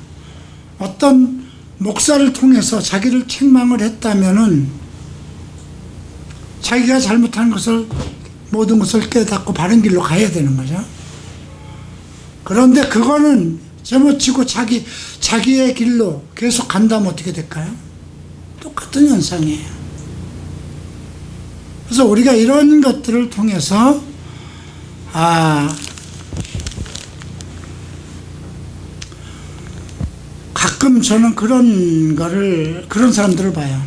어떤 목사를 통해서 자기를 책망을 했다면은 자기가 잘못한 것을, 모든 것을 깨닫고 바른 길로 가야 되는 거죠. 그런데 그거는 제멋지고 자기의 길로 계속 간다면 어떻게 될까요? 똑같은 현상이에요. 그래서 우리가 이런 것들을 통해서 가끔 저는 그런 사람들을 봐요.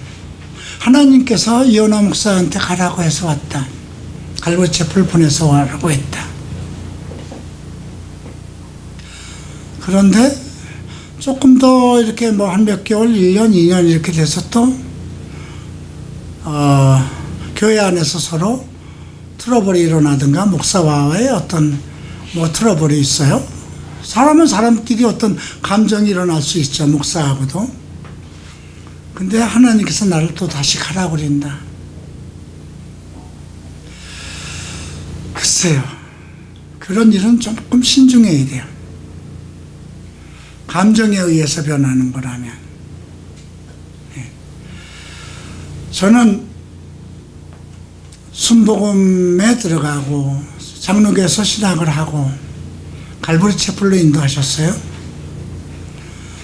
하나님께서 이현아 목사한테 가라고 해서 왔다. 갈보채플 보내서 와라고 했다. 그런데 조금 더 이렇게 뭐 한 몇 개월, 1년, 2년 이렇게 돼서 또 교회 안에서 서로 트러블이 일어나든가 목사와의 어떤 뭐 트러블이 있어요. 사람은 사람끼리 어떤 감정이 일어날 수 있죠, 목사하고도. 근데 하나님께서 나를 또 다시 가라고 그린다. 글쎄요, 그런 일은 조금 신중해야 돼요. 감정에 의해서 변하는 거라면. 저는 순복음에 들어가고 장로교에서 신학을 하고 갈보리 채플로 인도하셨어요.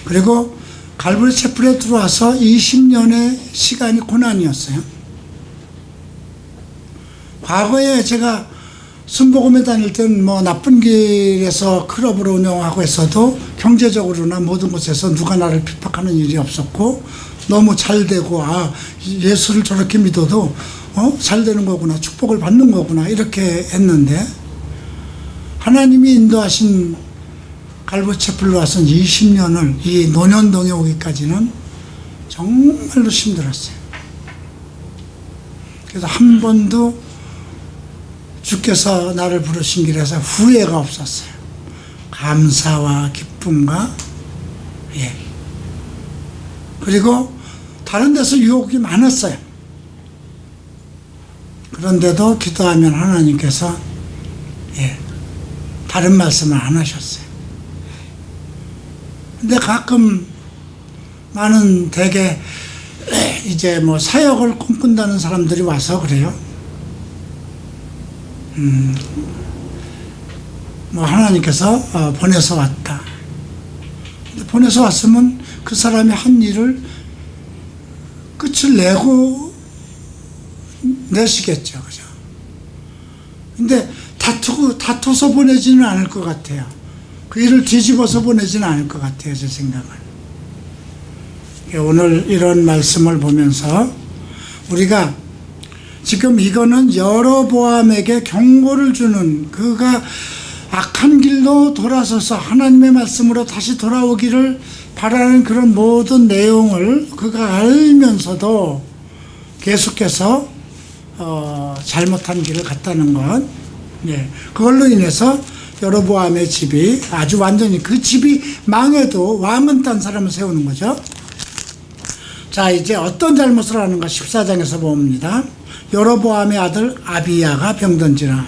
그리고 갈보리 채플에 들어와서 20년의 시간이 고난이었어요. 과거에 제가 순복음에 다닐 때는 뭐 나쁜 길에서 클럽을 운영하고 있어도 경제적으로나 모든 곳에서 누가 나를 핍박하는 일이 없었고, 너무 잘 되고, 예수를 저렇게 믿어도 잘 되는 거구나, 축복을 받는 거구나, 이렇게 했는데, 하나님이 인도하신 갈보채플로 와서 20년을 이 노년동에 오기까지는 정말로 힘들었어요. 그래서 한 번도 주께서 나를 부르신 길에서 후회가 없었어요. 감사와 기쁨과, 그리고 다른 데서 유혹이 많았어요. 그런데도 기도하면 하나님께서 다른 말씀을 안 하셨어요. 근데 가끔 나는 되게 이제 뭐 사역을 꿈꾼다는 사람들이 와서 그래요. 뭐 하나님께서 보내서 왔다. 보내서 왔으면 그 사람이 한 일을 끝을 내시겠죠, 그죠? 근데 다투서 보내지는 않을 것 같아요. 그 일을 뒤집어서 보내지는 않을 것 같아요, 제 생각은. 오늘 이런 말씀을 보면서 우리가 지금 이거는 여로보암에게 경고를 주는, 그가 악한 길로 돌아서서 하나님의 말씀으로 다시 돌아오기를 바라는 그런 모든 내용을 그가 알면서도 계속해서 잘못한 길을 갔다는 것, 그걸로 인해서 여로보암의 집이 아주 완전히, 그 집이 망해도 왕은 딴 사람을 세우는 거죠. 자, 이제 어떤 잘못을 하는가 14장에서 봅니다. 여로보암의 아들 아비야가 병든지라,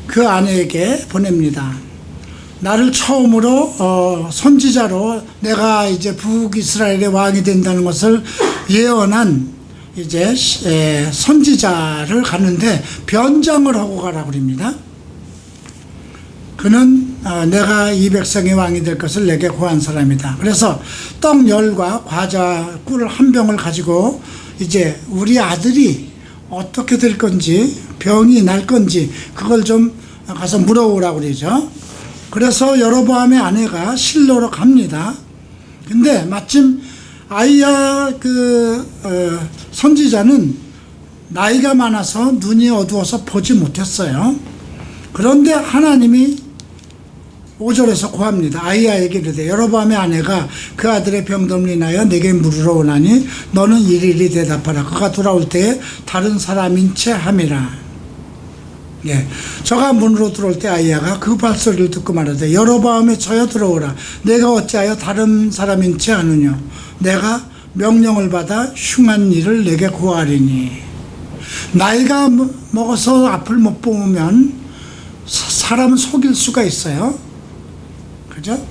그 아내에게 보냅니다. 나를 처음으로 선지자로 내가 이제 북이스라엘의 왕이 된다는 것을 예언한 이제 선지자를 가는데 변장을 하고 가라고 그럽니다. 그는 내가 이 백성의 왕이 될 것을 내게 고한 사람이다. 그래서 떡 열과 과자 꿀 한 병을 가지고 이제 우리 아들이 어떻게 될 건지, 병이 날 건지 그걸 좀 가서 물어오라고 그러죠. 그래서 여로보암의 아내가 실로로 갑니다. 근데 마침 아이야 선지자는 나이가 많아서 눈이 어두워서 보지 못했어요. 그런데 하나님이 5절에서 고합니다. 아이야에게 이르되 여로보암의 아내가 그 아들의 병듦을 인하여 내게 물으러 오나니 너는 일일이 대답하라. 그가 돌아올 때에 다른 사람인 채 함이라. 저가 문으로 들어올 때 아이야가 그 발소리를 듣고 말하되 여로보암에 저여 들어오라. 내가 어찌하여 다른 사람인 채 하느냐. 내가 명령을 받아 흉한 일을 내게 고하리니. 나이가 먹어서 앞을 못 보면 사람은 속일 수가 있어요. 그죠?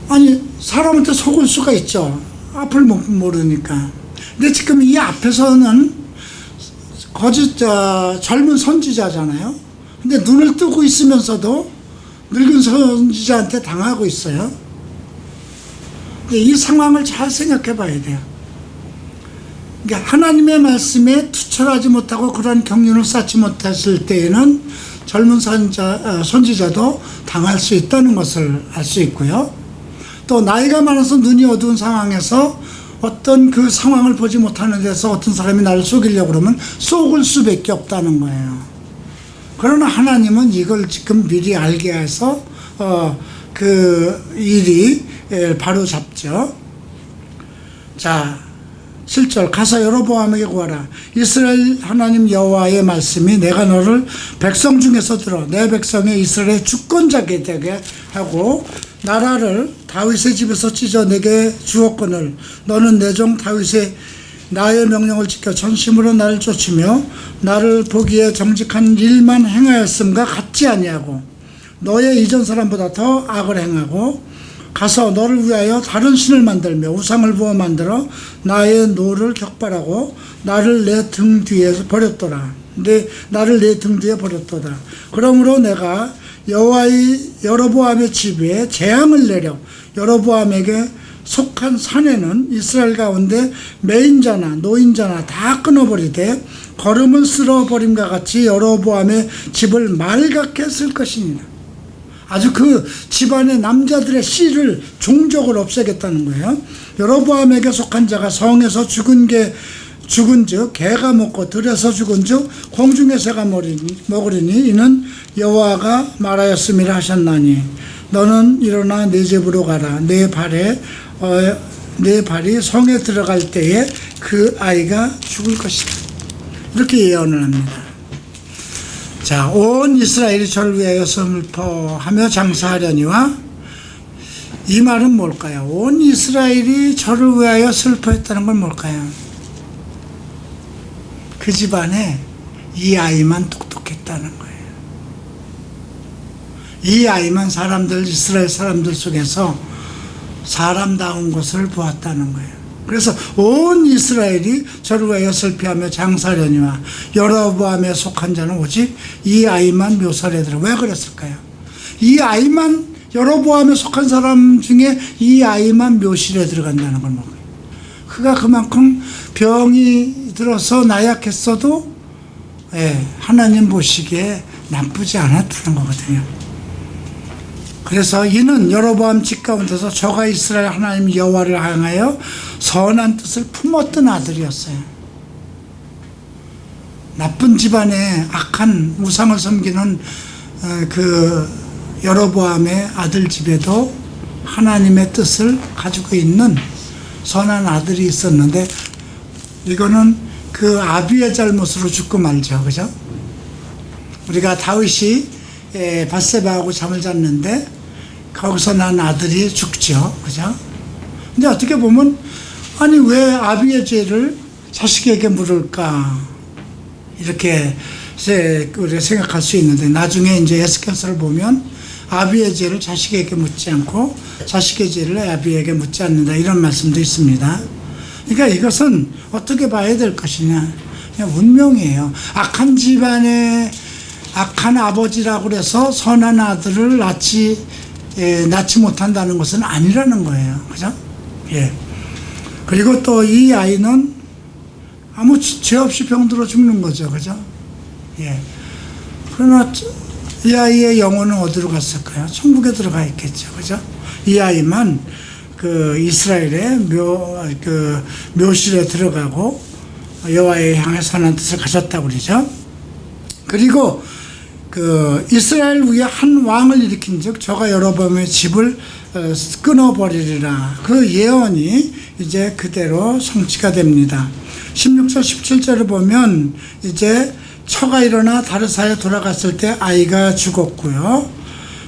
아니, 사람한테 속을 수가 있죠. 앞을 모르니까. 근데 지금 이 앞에서는 젊은 선지자잖아요. 근데 눈을 뜨고 있으면서도 늙은 선지자한테 당하고 있어요. 근데 이 상황을 잘 생각해 봐야 돼요. 그러니까 하나님의 말씀에 투철하지 못하고 그런 경륜을 쌓지 못했을 때에는 젊은 선지자도 당할 수 있다는 것을 알 수 있고요. 또 나이가 많아서 눈이 어두운 상황에서 어떤 그 상황을 보지 못하는 데서 어떤 사람이 나를 속이려고 그러면 속을 수밖에 없다는 거예요. 그러나 하나님은 이걸 지금 미리 알게 해서 그 일이 바로 잡죠. 자, 7절 가서 여로보암에게 구하라. 이스라엘 하나님 여호와의 말씀이 내가 너를 백성 중에서 들어 내 백성의 이스라엘의 주권자게 되게 하고 나라를 다윗의 집에서 찢어 내게 주었거늘 너는 내 종 다윗의 나의 명령을 지켜 전심으로 나를 쫓으며 나를 보기에 정직한 일만 행하였음과 같지 아니하고 너의 이전 사람보다 더 악을 행하고 가서 너를 위하여 다른 신을 만들며 우상을 부어 만들어 나의 노를 격발하고 나를 내 등 뒤에 버렸더라. 나를 내 등 뒤에 버렸도다. 그러므로 내가 여호와의 여로보암의 집에 재앙을 내려 여로보암에게 속한 산에는 이스라엘 가운데 매인자나 노인자나 다 끊어버리되 걸음을 쓸어버림과 같이 여로보암의 집을 맑게 쓸 것이니라. 아주 그 집안의 남자들의 씨를 종족을 없애겠다는 거예요. 여로보암에게 속한 자가 성에서 죽은즉 개가 먹고 들에서 죽은즉 공중의 새가 먹으리니 이는 여호와가 말하였음이라 하셨나니 너는 일어나 내 집으로 가라. 내 발이 성에 들어갈 때에 그 아이가 죽을 것이다. 이렇게 예언을 합니다. 자, 온 이스라엘이 저를 위하여 슬퍼하며 장사하려니와 이 말은 뭘까요? 온 이스라엘이 저를 위하여 슬퍼했다는 건 뭘까요? 그 집안에 이 아이만 똑똑했다는 거예요. 이 아이만 이스라엘 사람들 속에서 사람다운 것을 보았다는 거예요. 그래서 온 이스라엘이 저를 위하여 슬피하며 장사하려니와 여로보암에 속한 자는 오직 이 아이만 묘사를 들어. 왜 그랬을까요? 이 아이만 여로보암에 속한 사람 중에 이 아이만 묘실에 들어간다는 걸 먹어요. 그가 그만큼 병이 들어서 나약했어도 하나님 보시기에 나쁘지 않았다는 거거든요. 그래서 이는 여로보암 집 가운데서 저가 이스라엘 하나님 여호와를 향하여 선한 뜻을 품었던 아들이었어요. 나쁜 집안에 악한 우상을 섬기는 그 여로보암의 아들 집에도 하나님의 뜻을 가지고 있는 선한 아들이 있었는데 이거는 그 아비의 잘못으로 죽고 말죠. 그죠? 우리가 다윗이 밧세바하고 잠을 잤는데 거기서 난 아들이 죽죠. 그죠? 근데 어떻게 보면 아니 왜 아비의 죄를 자식에게 물을까 이렇게 우리가 생각할 수 있는데 나중에 이제 에스겔서를 보면 아비의 죄를 자식에게 묻지 않고 자식의 죄를 아비에게 묻지 않는다 이런 말씀도 있습니다. 그러니까 이것은 어떻게 봐야 될 것이냐, 그냥 운명이에요. 악한 집안에 악한 아버지라고 그래서 선한 아들을 낳지 못한다는 것은 아니라는 거예요. 그죠? 예. 그리고 또 이 아이는 아무 죄 없이 병들어 죽는 거죠. 그죠? 예. 그러나 이 아이의 영혼은 어디로 갔을까요? 천국에 들어가 있겠죠. 그죠? 이 아이만 그 이스라엘의 묘실에 들어가고 여호와의 향해 선한 뜻을 가졌다고 그러죠. 그리고 그 이스라엘 위에 한 왕을 일으킨즉 저가 여로보암의 집을 끊어버리리라. 그 예언이 이제 그대로 성취가 됩니다. 16절 17절을 보면 이제 처가 일어나 다르사에 돌아갔을 때 아이가 죽었고요.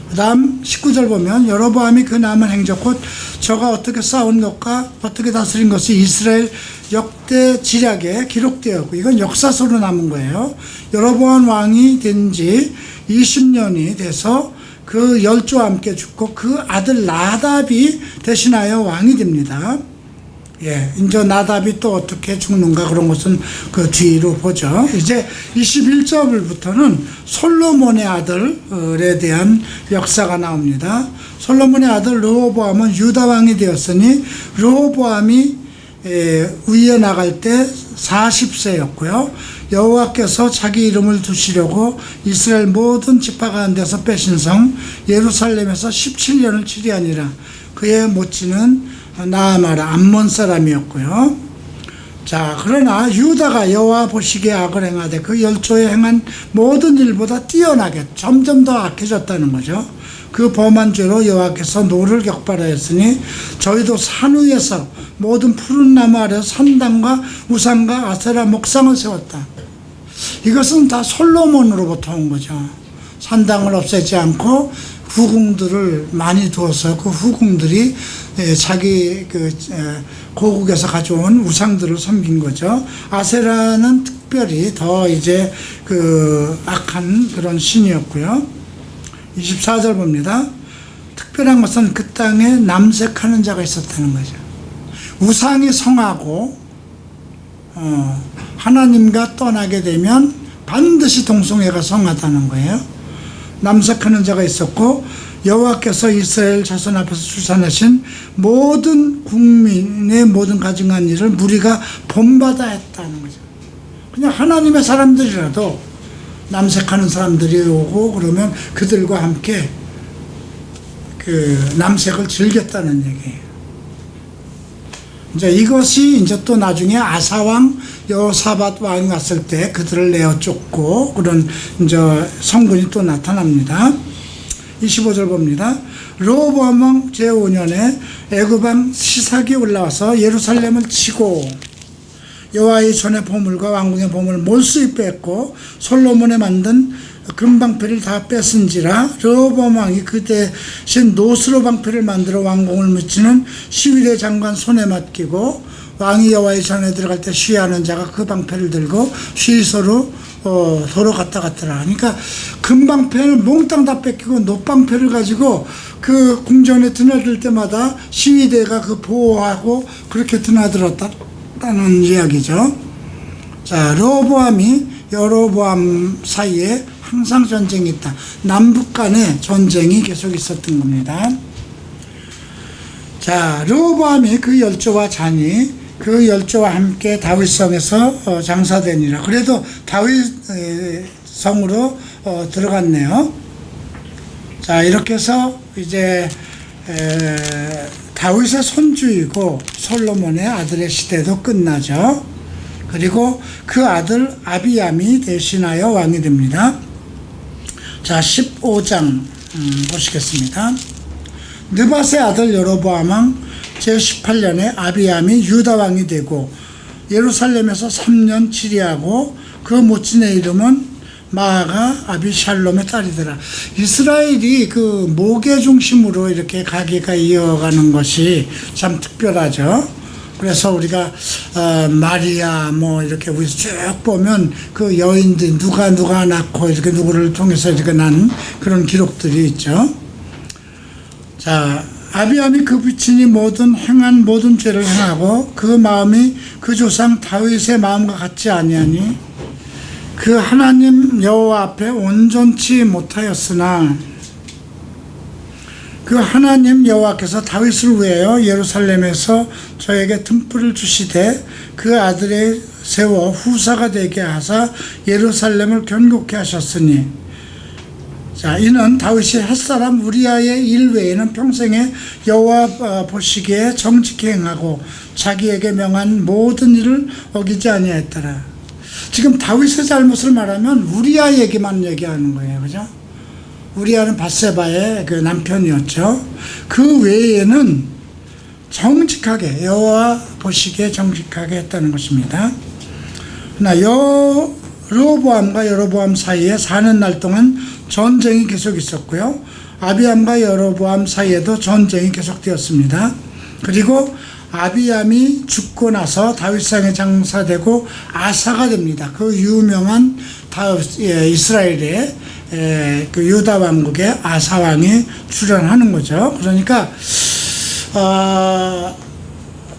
그 다음 19절 보면 여로보암이 그 남은 행적 곧 저가 어떻게 싸운 것과 어떻게 다스린 것이 이스라엘 역대 지략에 기록되었고 이건 역사서로 남은 거예요. 여로보암 왕이 된 지 20년이 돼서 그 열조와 함께 죽고 그 아들 나답이 대신하여 왕이 됩니다. 예, 이제 나답이 또 어떻게 죽는가 그런 것은 그 뒤로 보죠. 이제 21절부터는 솔로몬의 아들에 대한 역사가 나옵니다. 솔로몬의 아들 르호보암은 유다 왕이 되었으니 르호보암이 위에 나갈 때 40세였고요. 여호와께서 자기 이름을 두시려고 이스라엘 모든 지파 가운데서 빼신 성 예루살렘에서 17년을 치리하니라. 그의 모친은 나아마라 암몬 사람이었고요. 자, 그러나 유다가 여호와 보시기에 악을 행하되 그 열조에 행한 모든 일보다 뛰어나게 점점 더 악해졌다는 거죠. 그 범한 죄로 여호와께서 노를 격발하였으니 저희도 산 위에서 모든 푸른 나무 아래 산당과 우상과 아세라 목상을 세웠다. 이것은 다 솔로몬으로부터 온 거죠. 산당을 없애지 않고 후궁들을 많이 두어서 그 후궁들이 자기 고국에서 가져온 우상들을 섬긴 거죠. 아세라는 특별히 더 이제 악한 그런 신이었고요. 24절 봅니다. 특별한 것은 그 땅에 남색하는 자가 있었다는 거죠. 우상이 성하고 하나님과 떠나게 되면 반드시 동성애가 성하다는 거예요. 남색하는 자가 있었고 여호와께서 이스라엘 자손 앞에서 출산하신 모든 국민의 모든 가증한 일을 무리가 본받아 했다는 거죠. 그냥 하나님의 사람들이라도 남색하는 사람들이 오고 그러면 그들과 함께 남색을 즐겼다는 얘기예요. 이제 이것이 이제 또 나중에 아사왕 여호사밧 왕이 왔을 때 그들을 내어 쫓고 그런 이제 성군이 또 나타납니다. 25절 봅니다. 르호보암 왕 제5년에 애굽 왕 시삭이 올라와서 예루살렘을 치고 여호와의 전의 보물과 왕궁의 보물을 몰수히 뺐고 솔로몬에 만든 금방패를 다 뺐은지라 르호보암 왕이 그 대신 노스로 방패를 만들어 왕궁을 묻히는 시위대 장관 손에 맡기고 왕이 여호와의 전에 들어갈 때 시위하는 자가 그 방패를 들고 시위소로 도로 갔다 갔더라. 그러니까 금방패를 몽땅 다 뺏기고 노방패를 가지고 그 궁전에 드나들 때마다 시위대가 보호하고 그렇게 드나들었다는 이야기죠. 자, 르호보암이 여로보암 사이에 항상 전쟁이 있다. 남북 간에 전쟁이 계속 있었던 겁니다. 자, 르호보암이 그 열조와 자니 그 열조와 함께 다윗성에서 장사되니라. 그래도 다윗성으로 들어갔네요. 자, 이렇게 해서 이제 다윗의 손주이고 솔로몬의 아들의 시대도 끝나죠. 그리고 그 아들 아비암이 대신하여 왕이 됩니다. 자, 15장 보시겠습니다. 느밧의 아들 여로보암 왕 제18년에 아비암이 유다 왕이 되고 예루살렘에서 3년 치리하고 그 모친의 이름은 마아가 아비샬롬의 딸이더라. 이스라엘이 그 목의 중심으로 이렇게 가게가 이어가는 것이 참 특별하죠. 그래서 우리가 마리아 이렇게 우리 쭉 보면 그 여인들 누가 낳고 이렇게 누구를 통해서 이렇게 난 그런 기록들이 있죠. 자, 아비암이 그 부친이 행한 모든 죄를 행하고 그 마음이 그 조상 다윗의 마음과 같지 아니하니 그 하나님 여호와 앞에 온전치 못하였으나 그 하나님 여호와께서 다윗을 위하여 예루살렘에서 저에게 등불을 주시되 그 아들의 세워 후사가 되게 하사 예루살렘을 견고케 하셨으니 자, 이는 다윗이 햇사람 우리아의 일 외에는 평생에 여호와 보시기에 정직히 행하고 자기에게 명한 모든 일을 어기지 아니하였더라. 지금 다윗의 잘못을 말하면 우리아 얘기만 얘기하는 거예요. 그죠? 우리아는 밧세바의 그 남편이었죠. 그 외에는 정직하게 여호와 보시기에 정직하게 했다는 것입니다. 그러나 르호보암과 여로보암 사이에 사는 날 동안 전쟁이 계속 있었고요. 아비암과 여로보암 사이에도 전쟁이 계속되었습니다. 그리고 아비암이 죽고 나서 다윗상에 장사되고 아사가 됩니다. 그 유명한 이스라엘의 그 유다 왕국의 아사 왕이 출현하는 거죠. 그러니까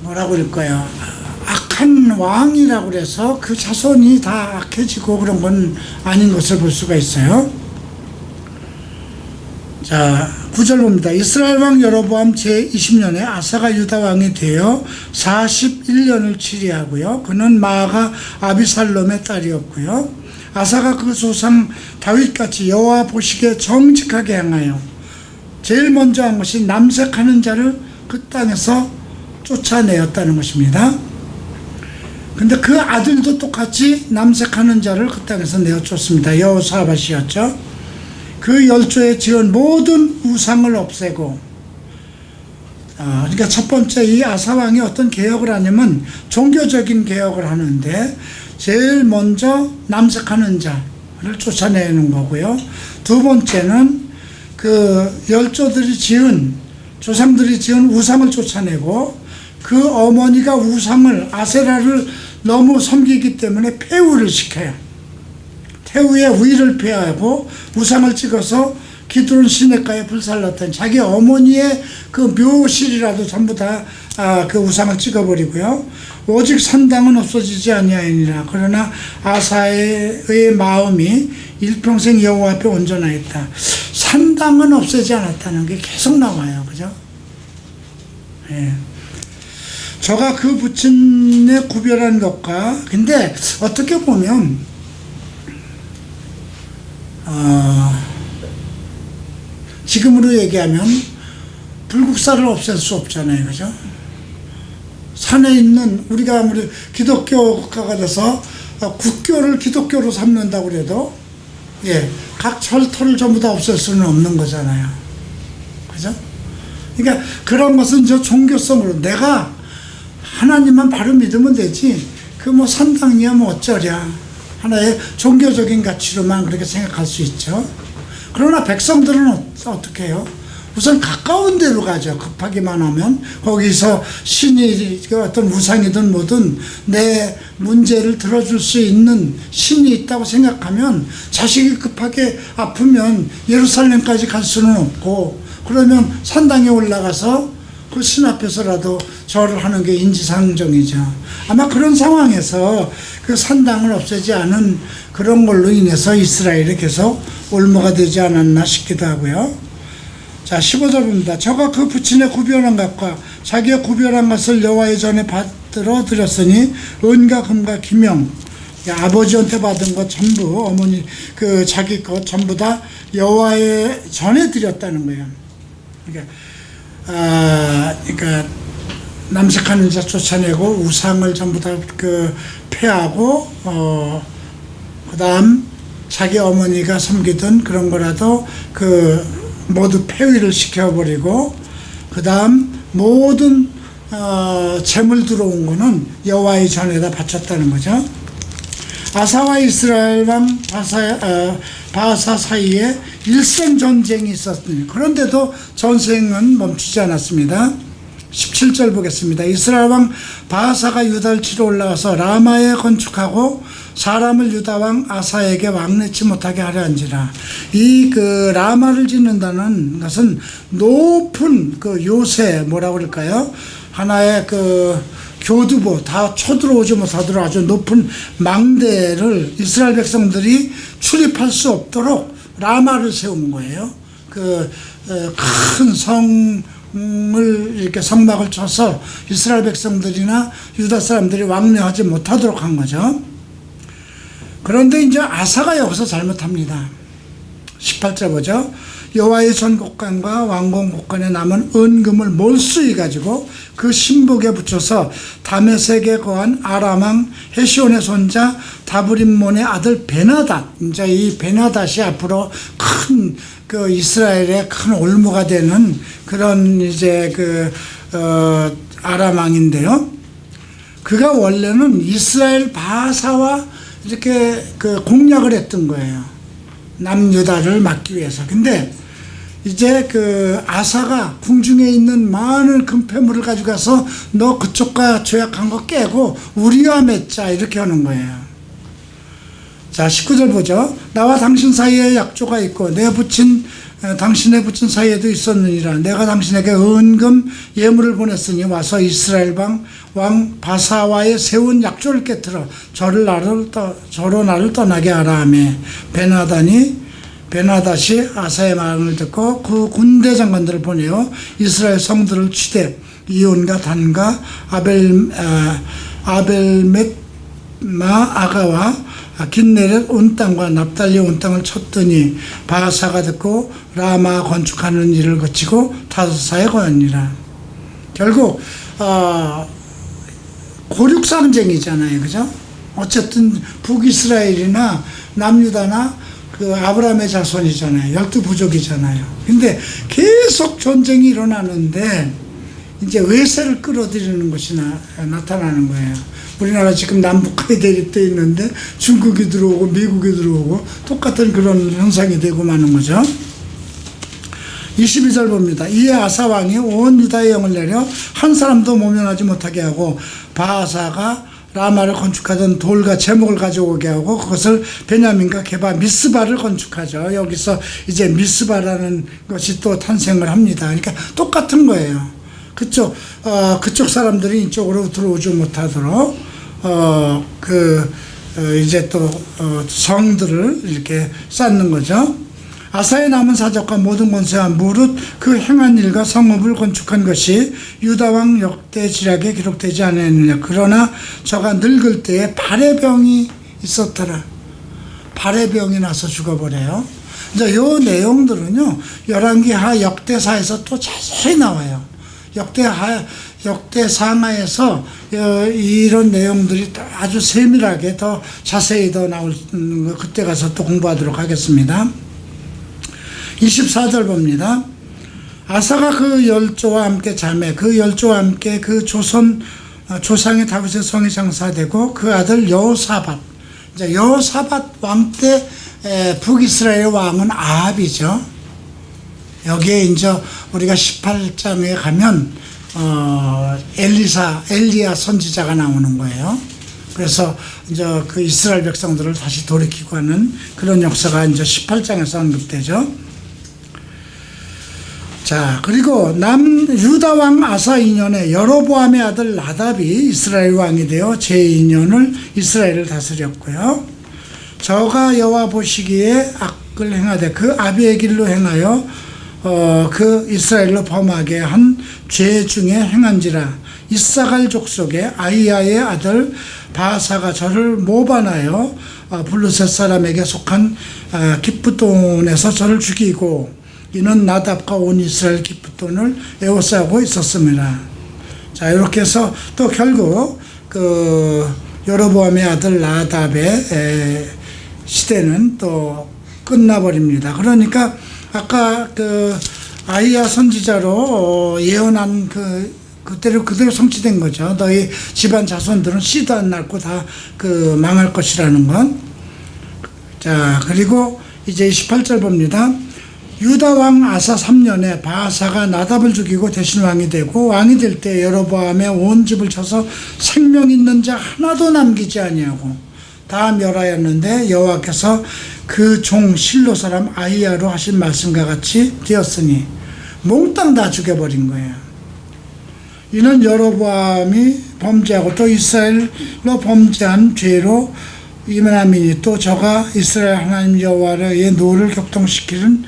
뭐라고 그럴까요? 악한 왕이라고 그래서 그 자손이 다 악해지고 그런 건 아닌 것을 볼 수가 있어요. 자, 9절 봅니다. 이스라엘 왕 여로보암 제20년에 아사가 유다 왕이 되어 41년을 치리하고요. 그는 마아가 아비살롬의 딸이었고요. 아사가 그 조상 다윗같이 여호와 보시기에 정직하게 행하여 제일 먼저 한 것이 남색하는 자를 그 땅에서 쫓아내었다는 것입니다. 근데 그 아들도 똑같이 남색하는 자를 그 땅에서 내어쫓습니다. 여호사밧이었죠. 그 열조에 지은 모든 우상을 없애고, 그러니까 첫 번째 이 아사왕이 어떤 개혁을 하냐면 종교적인 개혁을 하는데, 제일 먼저 남색하는 자를 쫓아내는 거고요. 두 번째는 그 열조들이 지은, 조상들이 지은 우상을 쫓아내고, 그 어머니가 우상을, 아세라를 너무 섬기기 때문에 폐후를 시켜요. 태후에 위를 폐하고 우상을 찍어서 기드론 시냇가에 불살랐던 자기 어머니의 그 묘실이라도 전부 다 그 우상을 찍어버리고요. 오직 산당은 없어지지 아니하니라. 그러나 아사의 마음이 일평생 여호와 앞에 온전하였다. 산당은 없애지 않았다는 게 계속 나와요. 그죠? 예. 저가 그 부친에 구별한 것과, 근데 어떻게 보면 지금으로 얘기하면 불국사를 없앨 수 없잖아요. 그죠? 산에 있는, 우리가 아무리 기독교 국가가 돼서 국교를 기독교로 삼는다고 그래도, 예, 각 절터를 전부 다 없앨 수는 없는 거잖아요. 그죠? 그러니까 그런 것은 저 종교성으로 내가 하나님만 바로 믿으면 되지, 그 뭐 산당이야 뭐 어쩌랴, 하나의 종교적인 가치로만 그렇게 생각할 수 있죠. 그러나 백성들은 어떻게 해요? 우선 가까운 데로 가죠. 급하기만 하면 거기서 신이 어떤 우상이든 뭐든 내 문제를 들어줄 수 있는 신이 있다고 생각하면, 자식이 급하게 아프면 예루살렘까지 갈 수는 없고, 그러면 산당에 올라가서 그 신 앞에서라도 절을 하는 게 인지상정이죠. 아마 그런 상황에서 그 산당을 없애지 않은 그런 걸로 인해서 이스라엘이 계속 올무가 되지 않았나 싶기도 하고요. 자, 15절 봅니다. 저가 그 부친의 구별한 것과 자기의 구별한 것을 여호와의 전에 받들어 드렸으니 은과 금과 기명, 아버지한테 받은 것 전부, 어머니 그 자기 것 전부 다 여호와의 전에 드렸다는 거예요. 그러니까 남색하는 자 쫓아내고 우상을 전부 다 그 폐하고, 그다음 자기 어머니가 섬기던 그런 거라도 그 모두 폐위를 시켜버리고, 그다음 모든 재물 들어온 거는 여호와의 전에다 바쳤다는 거죠. 아사와 이스라엘 왕 바사 사이에 일생 전쟁이 있었으니, 그런데도 전쟁은 멈추지 않았습니다. 17절 보겠습니다. 이스라엘 왕 바사가 유다를 치러 올라와서 라마에 건축하고 사람을 유다 왕 아사에게 왕래치 못하게 하려 한지라. 이 그 라마를 짓는다는 것은 높은 그 요새, 뭐라고 그럴까요? 하나의 그 교두보, 다 쳐들어오지 못하도록 아주 높은 망대를 이스라엘 백성들이 출입할 수 없도록 라마를 세운 거예요. 그 큰 성을 이렇게 성막을 쳐서 이스라엘 백성들이나 유다 사람들이 왕래하지 못하도록 한 거죠. 그런데 이제 아사가 여기서 잘못합니다. 18절 보죠. 여호와의 전곡관과 왕궁 곡관에 남은 은금을 몰수히 가지고 그 신복에 붙여서 다메섹에 거한 아람왕 헤시온의 손자 다브림몬의 아들 베나닷, 이제 이 베나닷이 앞으로 큰 그 이스라엘의 큰 올무가 되는 그런 이제 그 아람왕인데요. 그가 원래는 이스라엘 바사와 이렇게 그 공략을 했던 거예요. 남유다를 막기 위해서. 근데 이제 그 아사가 궁중에 있는 많은 금폐물을 가져가서 너 그쪽과 조약한 거 깨고 우리와 맺자, 이렇게 하는 거예요. 자, 19절 보죠. 나와 당신 사이에 약조가 있고 내 부친 당신의 부친 사이에도 있었느니라. 내가 당신에게 은금 예물을 보냈으니 와서 이스라엘 왕 바사와의 세운 약조를 깨뜨려 저로 나를 떠나게 하라 하며, 베나닷이 아사의 말을 듣고 그 군대 장관들을 보내어 이스라엘 성들을 치되 이온과 단과 아벨мет마 아가와 긴네렛 온 땅과 납달리 온 땅을 쳤더니 바사가 듣고 라마 건축하는 일을 거치고 타소사에 거하니라. 결국 고륙상쟁이잖아요. 그죠? 어쨌든 북이스라엘이나 남유다나 그 아브라함의 자손이잖아요. 12부족이잖아요. 근데 계속 전쟁이 일어나는데 이제 외세를 끌어들이는 것이 나타나는 거예요. 우리나라 지금 남북한이 대립돼 있는데 중국이 들어오고 미국이 들어오고 똑같은 그런 현상이 되고 마는 거죠. 22절 봅니다. 이에 아사 왕이 온 유다의 영을 내려 한 사람도 모면하지 못하게 하고 바하사가 라마를 건축하던 돌과 제목을 가져오게 하고 그것을 베냐민과 게바 미스바를 건축하죠. 여기서 이제 미스바라는 것이 또 탄생을 합니다. 그러니까 똑같은 거예요. 그쪽 사람들이 이쪽으로 들어오지 못하도록 이제 또 성들을 이렇게 쌓는 거죠. 아사의 남은 사적과 모든 권세와 무릇 그 행한 일과 성읍을 건축한 것이 유다왕 역대지략에 기록되지 않았느냐. 그러나 저가 늙을 때에 발의 병이 있었더라. 발의 병이 나서 죽어버려요. 이제 요 내용들은요 열왕기하 역대사에서 또 자세히 나와요. 역대상하에서 이런 내용들이 아주 세밀하게 더 자세히 더 나올 그때 가서 또 공부하도록 하겠습니다. 24절 봅니다. 아사가 그 열조와 함께 자매 그 열조와 함께 그 조상의 다윗의 성이 장사되고 그 아들 여호사밧. 이제 여호사밧 왕 때 북이스라엘 왕은 아합이죠. 여기에 이제 우리가 18장에 가면 엘리야 선지자가 나오는 거예요. 그래서 이제 그 이스라엘 백성들을 다시 돌이키고 하는 그런 역사가 이제 18장에서 언급되죠. 자, 그리고 유다 왕 아사 2년에 여로보암의 아들 나답이 이스라엘 왕이 되어 제2년을 이스라엘을 다스렸고요. 저가 여호와 보시기에 악을 행하되 그 아비의 길로 행하여 그 이스라엘로 범하게 한 죄 중에 행한지라. 이사갈 족속의 아이야의 아들 바하사가 저를 모반하여 블루셋 사람에게 속한 기프돈에서 저를 죽이고 이는 나답과 온 이스라엘 기프돈을 에워싸고 있었습니다. 자, 이렇게 해서 또 결국 그 여로보암의 아들 나답의 시대는 또 끝나버립니다. 그러니까 아까 그 아이야 선지자로 예언한 그대로 성취된 거죠. 너희 집안 자손들은 씨도 안 낳고 다 망할 것이라는 건. 자, 그리고 이제 18절 봅니다. 유다 왕 아사 3년에 바하사가 나답을 죽이고 대신 왕이 되고 왕이 될 때 여로보암의 온 집을 쳐서 생명 있는 자 하나도 남기지 아니하고 다 멸하였는데 여호와께서 그 종 실로 사람 아이야로 하신 말씀과 같이 되었으니 몽땅 다 죽여버린 거예요. 이는 여로보암이 범죄하고 또 이스라엘로 범죄한 죄로 이메나민이 또 저가 이스라엘 하나님 여호와의 노를 격동시키는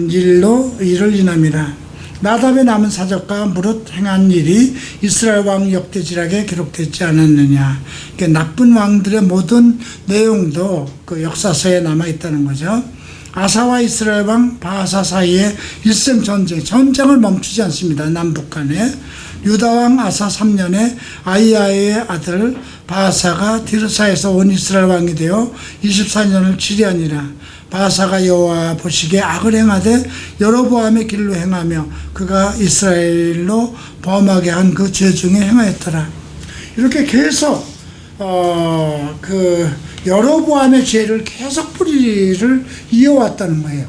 일을 인함이라. 나답의 남은 사적과 무릇 행한 일이 이스라엘 왕 역대지략에 기록되지 않았느냐. 나쁜 왕들의 모든 내용도 그 역사서에 남아있다는 거죠. 아사와 이스라엘 왕 바하사 사이에 일셈 전쟁을 멈추지 않습니다. 남북한에. 유다 왕 아사 3년에 아이야의 아들 바하사가 디르사에서 온 이스라엘 왕이 되어 24년을 치리하니라. 바하사가 여호와 보시기에 악을 행하되 여로보암의 길로 행하며 그가 이스라엘로 범하게 한 그 죄 중에 행하였더라. 이렇게 계속 그 여로보암의 죄를 계속 뿌리를 이어왔다는 거예요.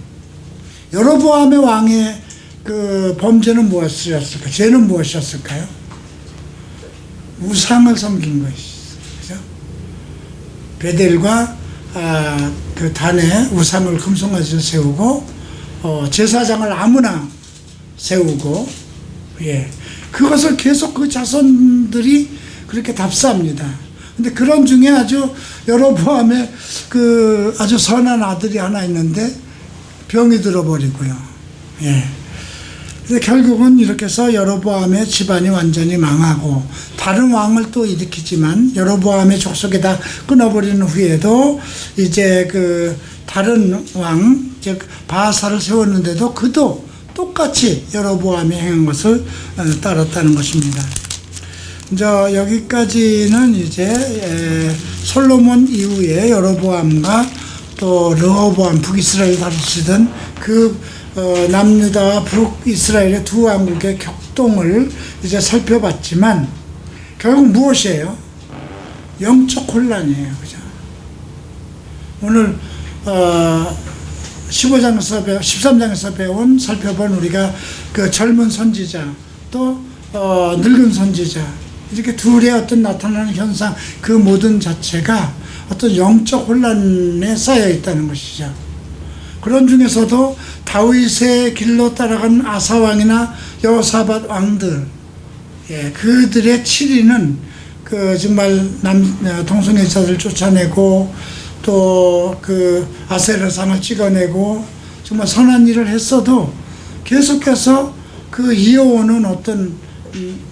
여로보암의 왕의 그 범죄는 무엇이었을까요? 죄는 무엇이었을까요? 우상을 섬긴 것이죠. 그죠? 베델과 그 단에 우상을 금송아지를 세우고 제사장을 아무나 세우고, 예, 그것을 계속 그 자손들이 그렇게 답사합니다. 근데 그런 중에 아주 여로보암의 그 아주 선한 아들이 하나 있는데 병이 들어버리고요. 예. 그래서 결국은 이렇게 해서 여로보암의 집안이 완전히 망하고 다른 왕을 또 일으키지만 여로보암의 족속에 다 끊어버리는 후에도 이제 그 다른 왕, 즉 바하사를 세웠는데도 그도 똑같이 여로보암이 행한 것을 따랐다는 것입니다. 이제 여기까지는 이제 솔로몬 이후에 여로보암과 또 르호보암 북이스라엘 다스리던 그 남유다와 북이스라엘의 두 왕국의 격동을 이제 살펴봤지만 결국 무엇이에요? 영적 혼란이에요. 그죠? 오늘 13장에서 살펴본 우리가 그 젊은 선지자 또 늙은 선지자 이렇게 둘의 어떤 나타나는 현상 그 모든 자체가 어떤 영적 혼란에 쌓여 있다는 것이죠. 그런 중에서도 다윗의 길로 따라간 아사왕이나 여호사밧 왕들, 그들의 7위는 그 정말 동성애자들 쫓아내고 또 그 아세라상을 찍어내고 정말 선한 일을 했어도 계속해서 그 이어오는 어떤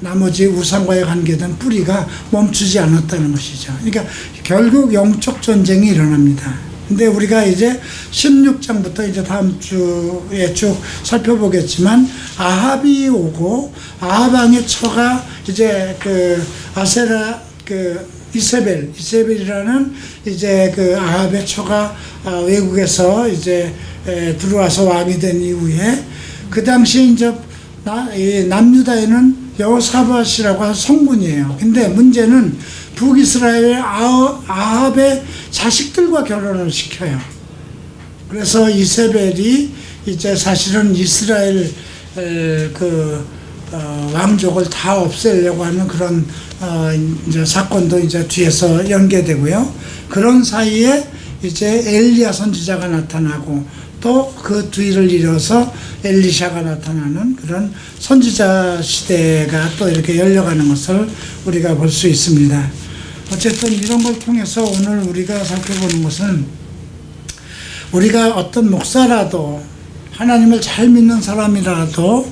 나머지 우상과의 관계된 뿌리가 멈추지 않았다는 것이죠. 그러니까 결국 영적 전쟁이 일어납니다. 근데 우리가 이제 16장부터 이제 다음 주에 쭉 살펴보겠지만 아합이 오고 아합 왕의 처가 이제 그 아세라 그 이세벨이라는 이제 그 아합의 처가 외국에서 이제 들어와서 왕이 된 이후에 그 당시에 이제 남유다에는 여호사밧이라고 하는 성군이에요. 근데 문제는 북이스라엘 아합의 자식들과 결혼을 시켜요. 그래서 이세벨이 이제 사실은 이스라엘 왕족을 다 없애려고 하는 그런 이제 사건도 이제 뒤에서 연계되고요. 그런 사이에 이제 엘리야 선지자가 나타나고 또 그 뒤를 이어서 엘리샤가 나타나는 그런 선지자 시대가 또 이렇게 열려가는 것을 우리가 볼 수 있습니다. 어쨌든 이런 걸 통해서 오늘 우리가 살펴보는 것은 우리가 어떤 목사라도 하나님을 잘 믿는 사람이라도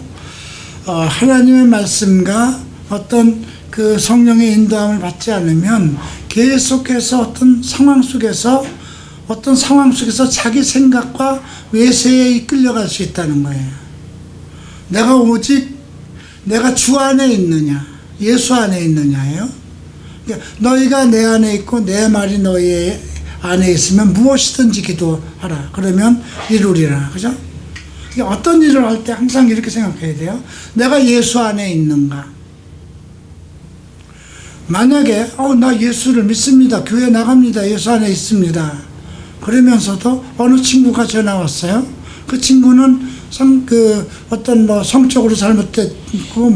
하나님의 말씀과 어떤 그 성령의 인도함을 받지 않으면 계속해서 어떤 상황 속에서 자기 생각과 외세에 이끌려갈 수 있다는 거예요. 내가 오직 내가 주 안에 있느냐 예수 안에 있느냐예요. 너희가 내 안에 있고 내 말이 너희 안에 있으면 무엇이든지 기도하라. 그러면 이루리라. 그죠? 어떤 일을 할 때 항상 이렇게 생각해야 돼요. 내가 예수 안에 있는가? 만약에 나 예수를 믿습니다. 교회 나갑니다. 예수 안에 있습니다. 그러면서도 어느 친구가 전화 왔어요. 그 친구는 어떤 성적으로 잘못됐고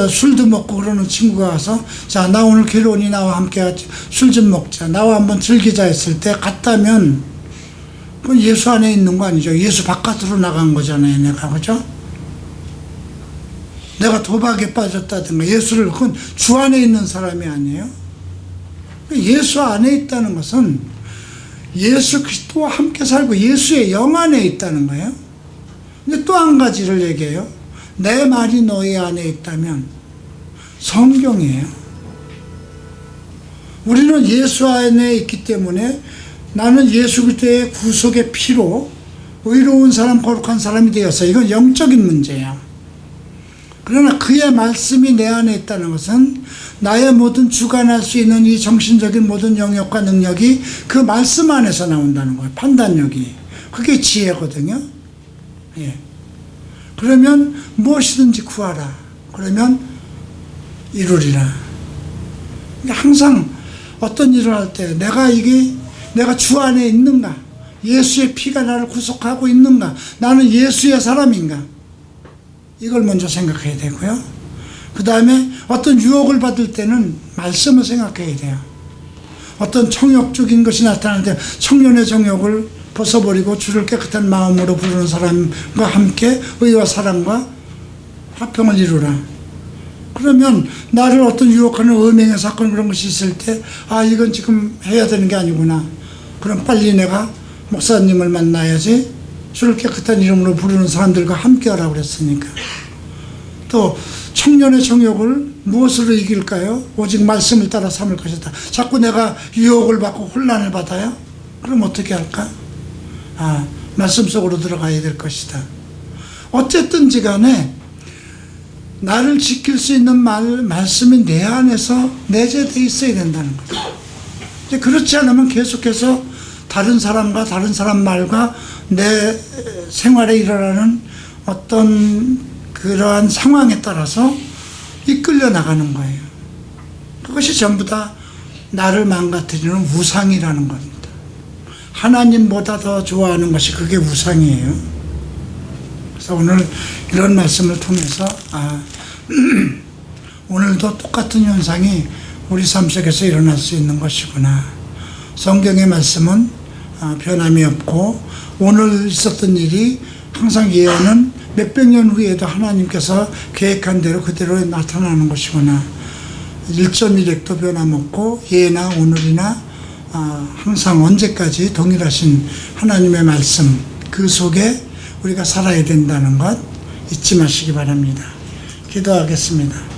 술도 먹고 그러는 친구가 와서 자, 나 오늘 결혼이 나와 함께 술 좀 먹자. 나와 한번 즐기자 했을 때 갔다면 그건 예수 안에 있는 거 아니죠. 예수 바깥으로 나간 거잖아요. 내가. 그죠? 내가 도박에 빠졌다든가 그건 주 안에 있는 사람이 아니에요. 예수 안에 있다는 것은 예수 그리스도와 함께 살고 예수의 영 안에 있다는 거예요. 근데 또 한 가지를 얘기해요. 내 말이 너희 안에 있다면 성경이에요. 우리는 예수 안에 있기 때문에 나는 예수 그리스도의 구속의 피로 의로운 사람, 거룩한 사람이 되었어. 이건 영적인 문제예요. 그러나 그의 말씀이 내 안에 있다는 것은 나의 모든 주관할 수 있는 이 정신적인 모든 영역과 능력이 그 말씀 안에서 나온다는 거예요. 판단력이. 그게 지혜거든요. 예. 그러면 무엇이든지 구하라. 그러면 이루리라. 항상 어떤 일을 할 때 내가 주 안에 있는가? 예수의 피가 나를 구속하고 있는가? 나는 예수의 사람인가? 이걸 먼저 생각해야 되고요. 그 다음에 어떤 유혹을 받을 때는 말씀을 생각해야 돼요. 어떤 청욕적인 것이 나타날 때 청년의 정욕을 벗어버리고 주를 깨끗한 마음으로 부르는 사람과 함께 의와 사랑과 화평을 이루라. 그러면 나를 어떤 유혹하는 음행의 사건 그런 것이 있을 때 이건 지금 해야 되는 게 아니구나. 그럼 빨리 내가 목사님을 만나야지. 주를 깨끗한 이름으로 부르는 사람들과 함께 하라고 그랬으니까. 또 청년의 정욕을 무엇으로 이길까요? 오직 말씀을 따라 삼을 것이다. 자꾸 내가 유혹을 받고 혼란을 받아요? 그럼 어떻게 할까? 말씀 속으로 들어가야 될 것이다. 어쨌든지 간에 나를 지킬 수 있는 말씀이 내 안에서 내재되어 있어야 된다는 거죠. 그렇지 않으면 계속해서 다른 사람과 다른 사람 말과 내 생활에 일어나는 어떤 그러한 상황에 따라서 이끌려 나가는 거예요. 그것이 전부 다 나를 망가뜨리는 우상이라는 겁니다. 하나님보다 더 좋아하는 것이 그게 우상이에요. 그래서 오늘 이런 말씀을 통해서 오늘도 똑같은 현상이 우리 삶 속에서 일어날 수 있는 것이구나. 성경의 말씀은 변함이 없고 오늘 있었던 일이 항상 예언은 몇백 년 후에도 하나님께서 계획한 대로 그대로 나타나는 것이구나. 1.1핵도 변함없고 예나 오늘이나 항상 언제까지 동일하신 하나님의 말씀 그 속에 우리가 살아야 된다는 것 잊지 마시기 바랍니다. 기도하겠습니다.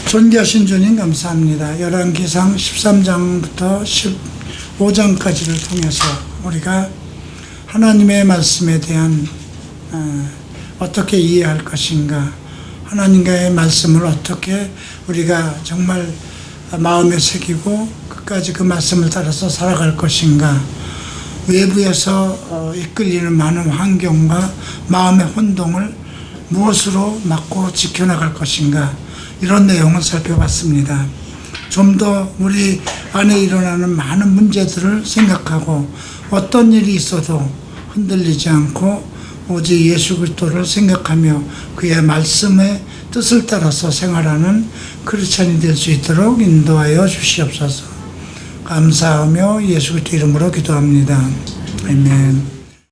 존귀하신 주님 감사합니다. 열왕기상 13장부터 15장까지를 통해서 우리가 하나님의 말씀에 대한 어떻게 이해할 것인가, 하나님과의 말씀을 어떻게 우리가 정말 마음에 새기고 끝까지 그 말씀을 따라서 살아갈 것인가, 외부에서 이끌리는 많은 환경과 마음의 혼동을 무엇으로 막고 지켜나갈 것인가, 이런 내용을 살펴봤습니다. 좀 더 우리 안에 일어나는 많은 문제들을 생각하고 어떤 일이 있어도 흔들리지 않고 오직 예수 그리스도를 생각하며 그의 말씀의 뜻을 따라서 생활하는 크리스찬이 될 수 있도록 인도하여 주시옵소서. 감사하며 예수 그리스도 이름으로 기도합니다. 아멘.